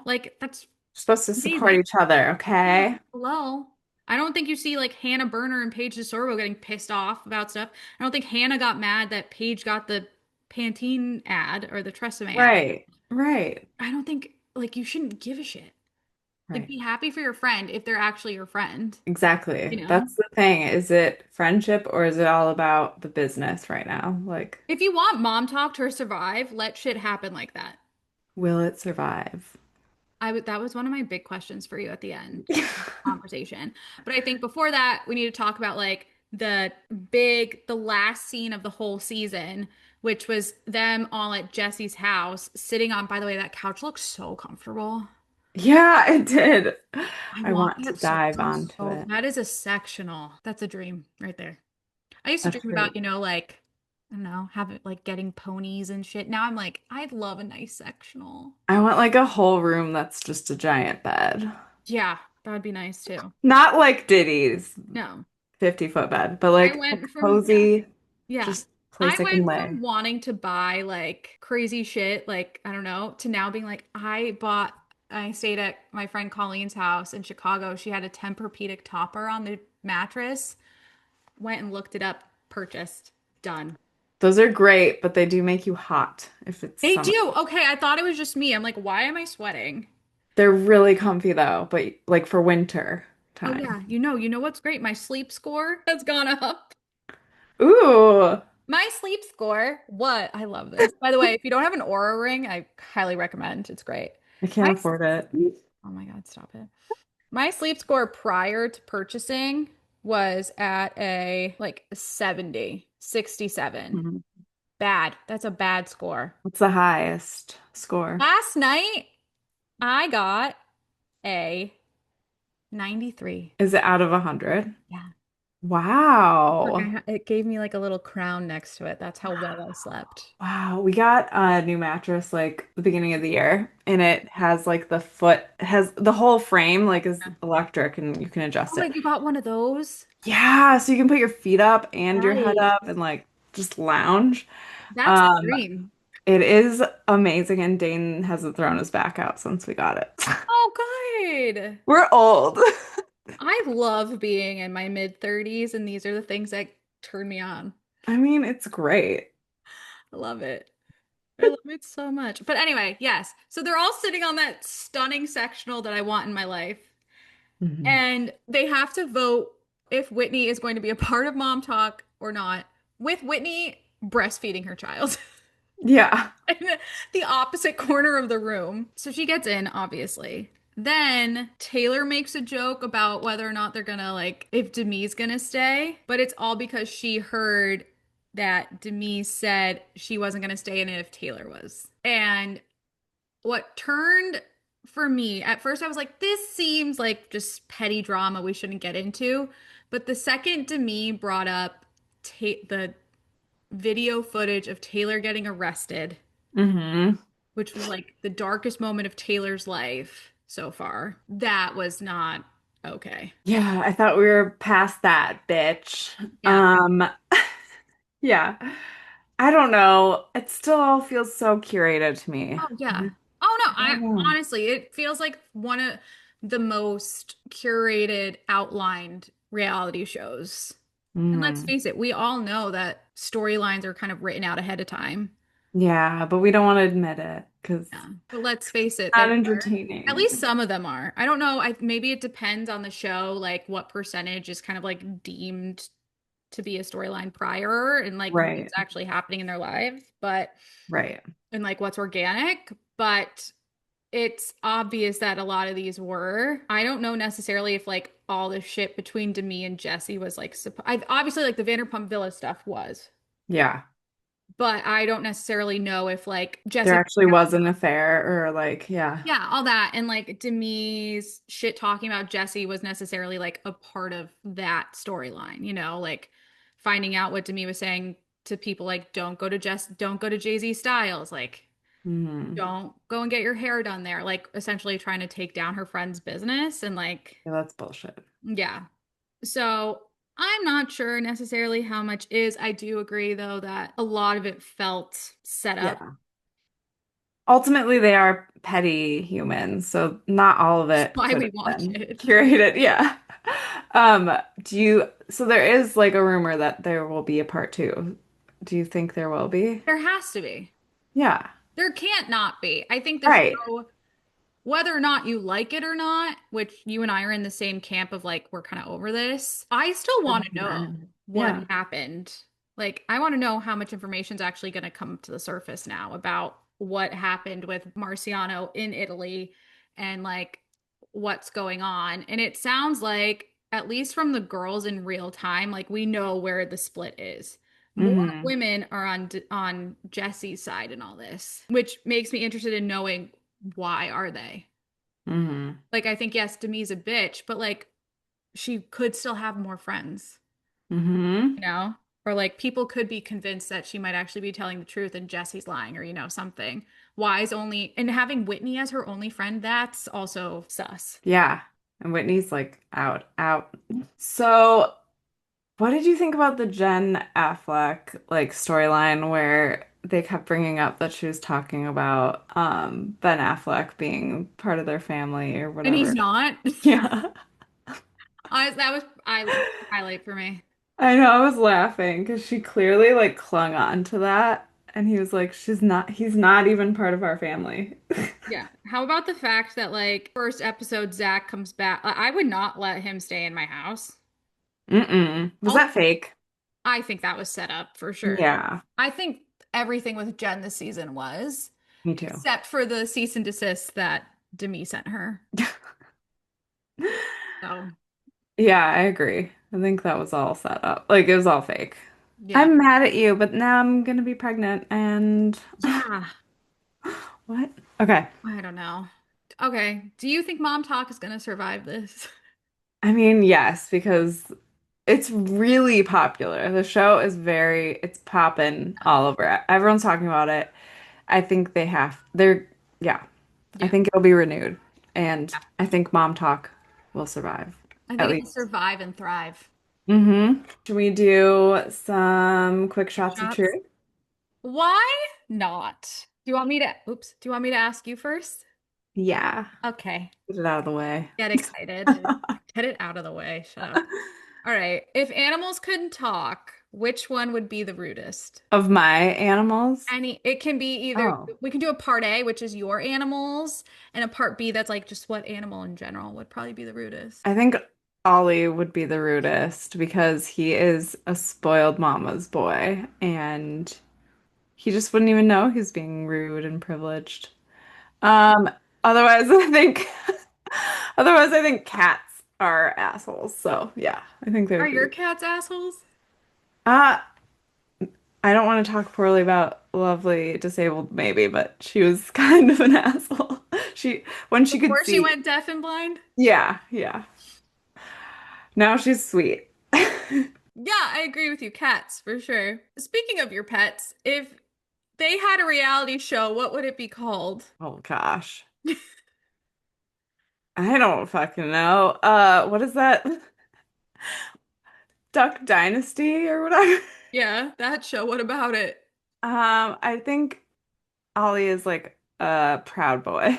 like that's We're supposed to support amazing. each other, Yeah. okay? Hello. I don't think you see like Hannah Berner and Paige DeSorbo getting pissed off about stuff. I don't think Hannah got mad that Paige got the Pantene ad or the Tresemme ad. Right. Right. I don't think like you shouldn't give a shit. Like Right. be happy for your friend if they're actually your friend, Exactly. you know? That's the thing. Is it friendship or is it all about the business right now? Like, If you want mom talk to survive, let shit happen like that. will it survive? I would that was one of my big questions for you at the end of the conversation. But I think before that, we need to talk about like the last scene of the whole season, which was them all at Jesse's house, sitting on, by the way, that couch looks so comfortable. Yeah, it did. I I want want to that dive sofa onto so it. that is a sectional. That's a dream right there. I used to That's dream great. about, like, I don't know, have it like getting ponies and shit. Now I'm like, I'd love a nice sectional. I want like a whole room that's just a giant bed. Yeah, that would be nice too. Not like Diddy's No. 50-foot bed, but I like a went from, yeah. cozy, Yeah. just I place I can went from lay. wanting to buy like crazy shit, like, I don't know, to now being like, I stayed at my friend Colleen's house in Chicago. She had a Tempur-Pedic topper on the mattress. Went and looked it up, purchased, done. Those are great, but they do make you hot if it's They summer. do. Okay, I thought it was just me. I'm like, why am I sweating? They're really comfy though, but like for winter Oh time. yeah, you know what's great? My sleep score has gone up. Ooh, My sleep score, what? I love this. By the way, if you don't have an Aura ring, I highly recommend. It's great. I My, can't afford it. oh my God, stop it. My sleep score prior to purchasing was at a like 70, 67. Mhm. Bad. That's a bad score. What's the highest score? Last night, I got a 93. Is it out of 100? Yeah. Look, Wow. it gave me like a little crown next to it. That's how well I slept. Wow, we got a new mattress like the beginning of the year, and it has like the foot it has the whole frame like is electric and you can Oh, adjust it. wait, you got one of those? Yeah, so you can put your feet up and your head Nice. up and like just lounge. That's the Um, dream. it is amazing, and Dane hasn't thrown his back out since we got it. Oh, good. We're old. I love being in my mid 30s, and these are the things that turn me on. I mean, it's great. I love it. I love it so much. But anyway, yes. So they're all sitting on that stunning sectional that I want in my life. Mhm. And they have to vote if Whitney is going to be a part of Mom Talk or not, with Whitney breastfeeding her child Yeah. in the opposite corner of the room. So she gets in, obviously. Then Taylor makes a joke about whether or not they're gonna like if Demi's gonna stay, but it's all because she heard that Demi said she wasn't gonna stay in it if Taylor was. And what turned for me, at first I was like, this seems like just petty drama we shouldn't get into. But the second Demi brought up the video footage of Taylor getting arrested, Hmm. which was like the darkest moment of Taylor's life so far. That was not okay. Yeah, I thought we were past that, bitch. Yeah. Um, yeah. I don't know. It still all feels so curated to me. Oh yeah. Oh no, I I don't know. honestly, it feels like one of the most curated, outlined reality shows. And let's Mm. face it, we all know that storylines are kind of written out ahead of time. Yeah, but we don't want to admit it because Yeah. But let's face it, not they are. At least entertaining. some of them are. I don't know. Maybe it depends on the show, like what percentage is kind of like deemed to be a storyline prior and like what's Right, actually happening in their lives, but right. and like what's organic. But it's obvious that a lot of these were. I don't know necessarily if like all the shit between Demi and Jesse was like obviously like the Vanderpump Villa stuff was, Yeah. but I don't necessarily know if like There Jesse, actually was an affair or like, yeah. yeah, all that and like Demi's shit talking about Jesse was necessarily like a part of that storyline, like finding out what Demi was saying to people like don't go to Jay-Z Styles, like Hmm. don't go and get your hair done there, like essentially trying to take down her friend's business and like Yeah, that's bullshit. yeah. So I'm not sure necessarily how much is. I do agree though that a lot of it felt set up. Yeah. Ultimately, they are petty humans, so not all of That's it why could we have watch been it. curated. Yeah. So there is like a rumor that there will be a part two. Do you think there will be? There has to be. Yeah. There can't not be. I think the Right. show, whether or not you like it or not, which you and I are in the same camp of like, we're kind of over this, I still want to know what Yeah. happened. Like, I want to know how much information is actually going to come to the surface now about what happened with Marciano in Italy and like what's going on. And it sounds like, at least from the girls in real time, like we know where the split is. More Hmm. women are on Jesse's side in all this, which makes me interested in knowing why are they? Hmm. Like I think yes, Demi's a bitch, but like she could still have more friends, Hmm. you know? Or like people could be convinced that she might actually be telling the truth and Jesse's lying or something. Why is only and having Whitney as her only friend, that's also sus. Yeah. And Whitney's like out, out. So what did you think about the Jen Affleck like storyline where they kept bringing up that she was talking about Ben Affleck being part of their family or And he's whatever? not. Yeah. That was highlight for me. I know I was laughing because she clearly like clung on to that and he was like, he's not even part of our family. Yeah. How about the fact that like first episode Zach comes back? I would not let him stay in my house. Mm-mm. Was Oh, that fake? I think that was set up for sure. Yeah, I think everything with Jen this season was, me too. except for the cease and desist that Demi sent her. So, Yeah, I agree. I think that was all set up. Like it was all fake. yeah. I'm mad at you, but now I'm gonna be pregnant and Yeah. what? Okay. I don't know. Okay. Do you think Mom Talk is going to survive this? I mean, yes, because it's really popular. The show is it's popping all over. Everyone's talking about it. I think yeah, I Yeah. think it'll be renewed. And Yeah. I think Mom Talk will survive, I at think it'll least. survive and thrive. Should we do some quick shots of Shots. truth? Why not? Do you want me to ask you first? Yeah, Okay. get it out of the way. Get excited. Get it out of the way. Shut up. All right. If animals couldn't talk, which one would be the rudest? Of my animals? It can be either, Oh, we can do a part A, which is your animals, and a part B that's like just what animal in general would probably be the rudest. I think Ollie would be the rudest because he is a spoiled mama's boy and he just wouldn't even know he's being rude and privileged. Um, otherwise I think otherwise I think cats are assholes. So yeah, I think they Are would your be. cats assholes? Uh, I don't want to talk poorly about lovely disabled maybe, but she was kind of an asshole. When she could Before she see. went deaf and blind? Yeah, yeah. Now she's sweet. Yeah, I agree with you. Cats, for sure. Speaking of your pets, if they had a reality show, what would it be called? Oh gosh. I don't fucking know. What is that? Duck Dynasty or whatever? Yeah, that show. What about it? I think Ollie is like a proud boy.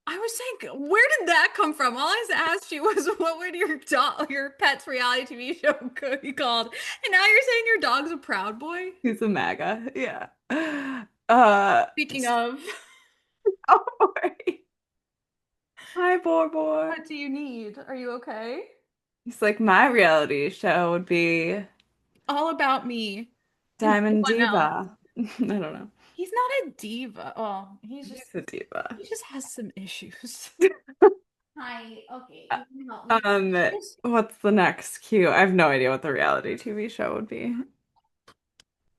I was saying, where did that come from? All I asked you was, what would your pet's reality TV show could be called? And now you're saying your dog's a proud boy? He's a MAGA. Yeah. Uh, Speaking of, oh boy. Hi, boy boy. what do you need? Are you okay? He's like, my reality show would be All about me and no Diamond one else. Diva. I don't know. He's not a diva. Oh, He's a diva. he just has some issues. Hi, okay, you can help me. Um, what's the next cue? I have no idea what the reality TV show would be.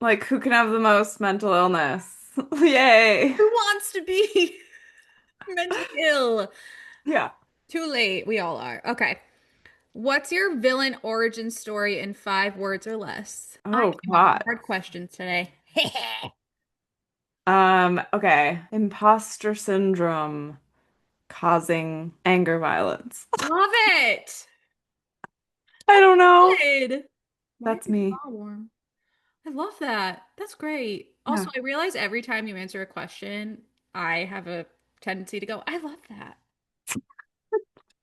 Like, who can have the most mental illness? Yay. Who wants to be mentally ill? Yeah. Too late. We all are. Okay. What's your villain origin story in 5 words or less? I Oh came up with God. hard questions today. Okay. Imposter syndrome causing anger violence. Love it. I That's don't know. good. Why are That's you me. not warm? I love that. That's great. Also, Yeah. I realize every time you answer a question, I have a tendency to go, I love that.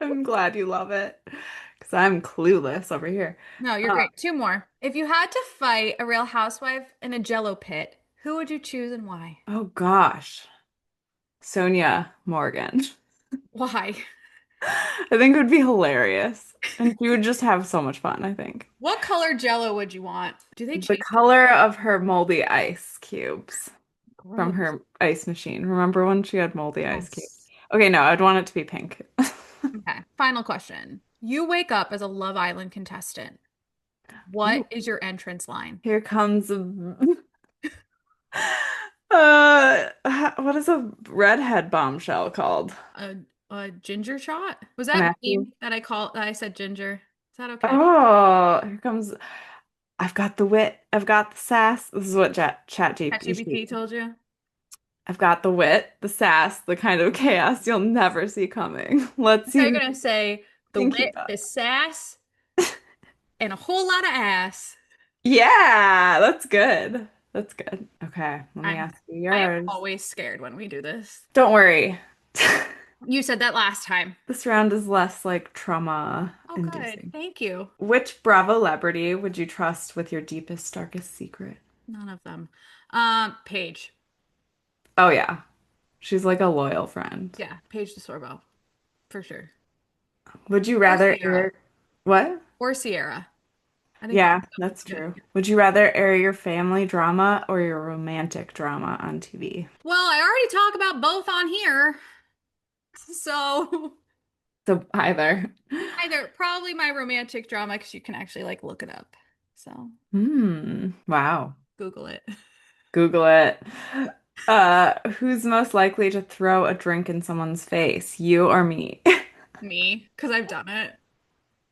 I'm glad you love it because I'm clueless over here. No, you're Uh, great. Two more. If you had to fight a real housewife in a Jello pit, who would you choose and why? oh gosh. Sonia Morgan. Why? I think it would be hilarious. And she would just have so much fun, I think. What color Jello would you want? Do they The change it? color of her moldy ice cubes from Gross. her ice machine. Remember when she had moldy ice cubes? Yes. Okay, no, I'd want it to be pink. Okay. Final question. You wake up as a Love Island contestant. What Ooh, is your entrance line? here comes what is a redhead bombshell called? A a ginger shot? Was I'm that asking. mean that I said ginger? Is that okay? Oh, here comes. I've got the wit. I've got the sass. This is what chat GPT. ChatGPT told you? I've got the wit, the sass, the kind of chaos you'll never see coming. Let's see They're who you gonna say the think you wit, got. the sass, and a whole lot of ass. Yeah, that's good. That's good. Okay, let me I'm ask you I am yours. always scared when we do this. Don't worry. You said that last time. This round is less like trauma Oh, good. inducing. Thank you. Which Bravo celebrity would you trust with your deepest, darkest secret? None of them. Paige. Oh yeah, she's like a loyal friend. Yeah, Paige DeSorbo, for sure. Would you Or rather Sierra. air what? Or Sierra. I think both Yeah, of them would that's be good. true. Would you rather air your family drama or your romantic drama on TV? Well, I already talk about both on here. So So either. either probably my romantic drama because you can actually like look it up. So Wow. Google it. Google it. Who's most likely to throw a drink in someone's face? You or me? Me, because I've done it.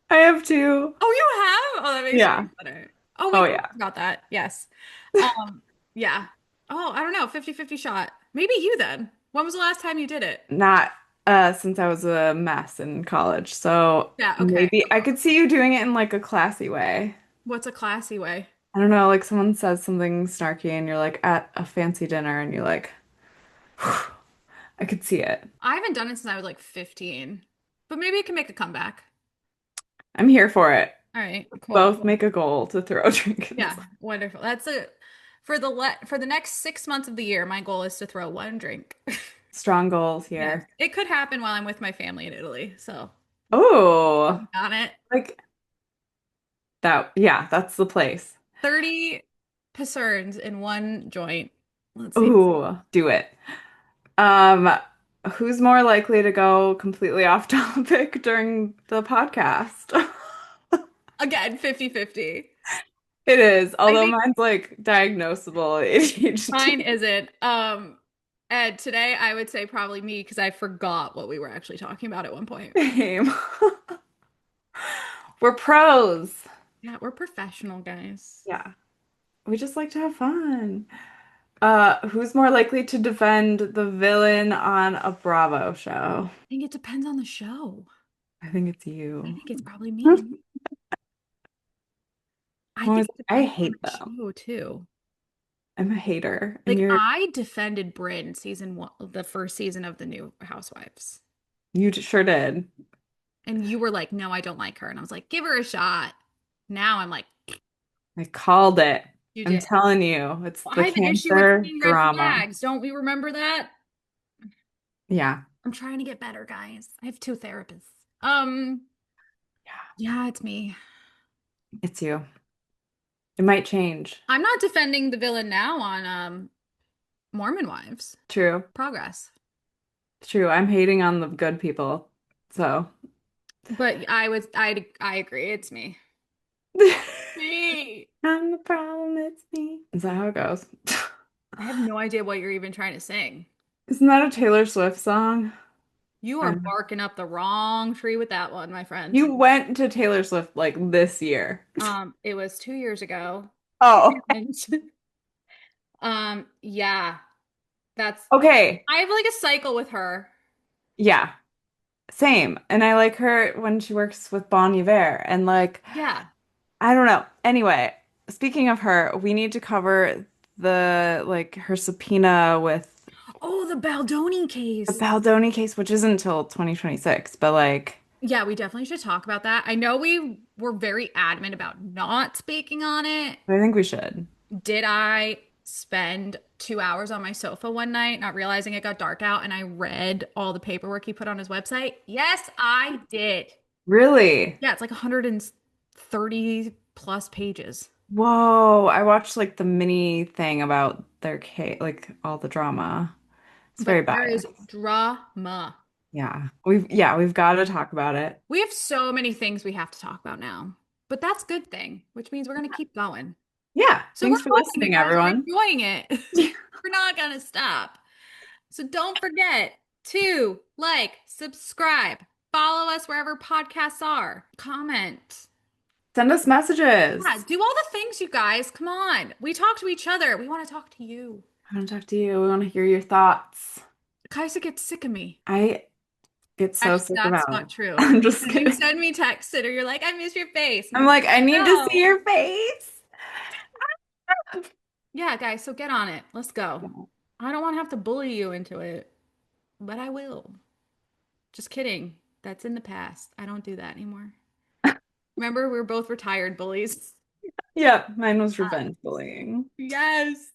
I have two. Oh, you have? Oh, that makes it Yeah. better. Oh, we Oh talked yeah. about that. Yes. Yeah. Oh, I don't know. 50-50 shot. Maybe you then. When was the last time you did it? Not since I was a mess in college. So Yeah, okay. maybe I could see you doing it in like a classy way. What's a classy way? I don't know, like someone says something snarky and you're like at a fancy dinner and you're like, I could see it. I haven't done it since I was like 15, but maybe it can make a comeback. I'm here for it. All right, cool. Both make a goal to throw a drink in. Yeah, wonderful. That's it. For the next 6 months of the year, my goal is to throw one drink. Strong goals Yes. here. It could happen while I'm with my family in Italy, so Oh, on it. like that. Yeah, that's the place. 30 Passerns in one joint. Let's see. Ooh, do it. Um, who's more likely to go completely off topic during the podcast? Again, 50-50. It is, I although think mine's like diagnosable mine ADHD. isn't. And today I would say probably me because I forgot what we were actually talking about at one point. Same. We're pros. Yeah, we're professional, guys. Yeah. We just like to have fun. Who's more likely to defend the villain on a Bravo show? I think it depends on the show. I think it's I you. think it's probably me. I think it I depends on hate the them. show too. I'm a hater, and Like you're I defended Bryn season one, the first season of the new Housewives. sure did. And you were like, no, I don't like her. And I was like, give her a shot. Now I'm like, I called it. you I'm did. telling you, it's Well, the I have an issue with cancer seeing red drama. flags. Don't we remember that? Yeah. I'm trying to get better, guys. I have two therapists. Yeah, Yeah, it's me. it's you. It might change. I'm not defending the villain now on Mormon Wives. True. Progress. True. I'm hating on the good people. So, But I agree. It's me. Me. I'm the problem, it's me. Is that how it goes? I have no idea what you're even trying to sing. Isn't that a Taylor Swift song? You are Um, barking up the wrong tree with that one, my friend. you went to Taylor Swift like this year. It was 2 years ago. Oh, And yeah, that's okay. I have like a cycle with her. Yeah, same. And I like her when she works with Bon Iver. And like, Yeah. I don't know. Anyway, speaking of her, we need to cover the like her subpoena with Oh, the Baldoni the case. Baldoni case, which isn't until 2026, but like, Yeah, we definitely should talk about that. I know we were very adamant about not speaking on it. I think we should. Did I spend 2 hours on my sofa one night, not realizing it got dark out, and I read all the paperwork he put on his website? Yes, I did. Really? Yeah, it's like 130 plus pages. Whoa, I watched like the mini thing about their case, like all the drama. It's very But there is biased. drama. We've got to talk about it. We have so many things we have to talk about now. But that's a good thing, which means we're going to keep going. Yeah, So we're thanks for hoping you listening, guys are everyone. enjoying it. We're not going to stop. So don't forget to like, subscribe, follow us wherever podcasts are, comment. Send us Yeah, messages. do all the things, you guys. Come on. We talk to each other. We want to talk to you. I want to talk to you. We want to hear your thoughts. Kaisa gets sick of me. I get so Actually, sick of that's not Alex. true. I'm just You kidding. send me texts or you're like, I miss your face. And I'm I'm like, like, I need to see no. your face. Yeah, guys, so get on it. Let's go. Yeah. I don't want to have to bully you into it, but I will. Just kidding. That's in the past. I don't do that anymore. Remember, we were both retired bullies. Yeah, mine was Uh, revenge bullying. yes.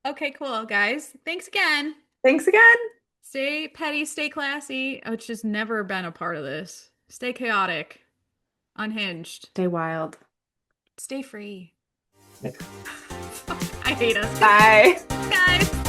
Okay, cool, guys. Thanks again. Thanks again. Stay petty, stay classy, which has never been a part of this. Stay chaotic, unhinged, Stay wild. stay free. I hate us. Bye. Guys.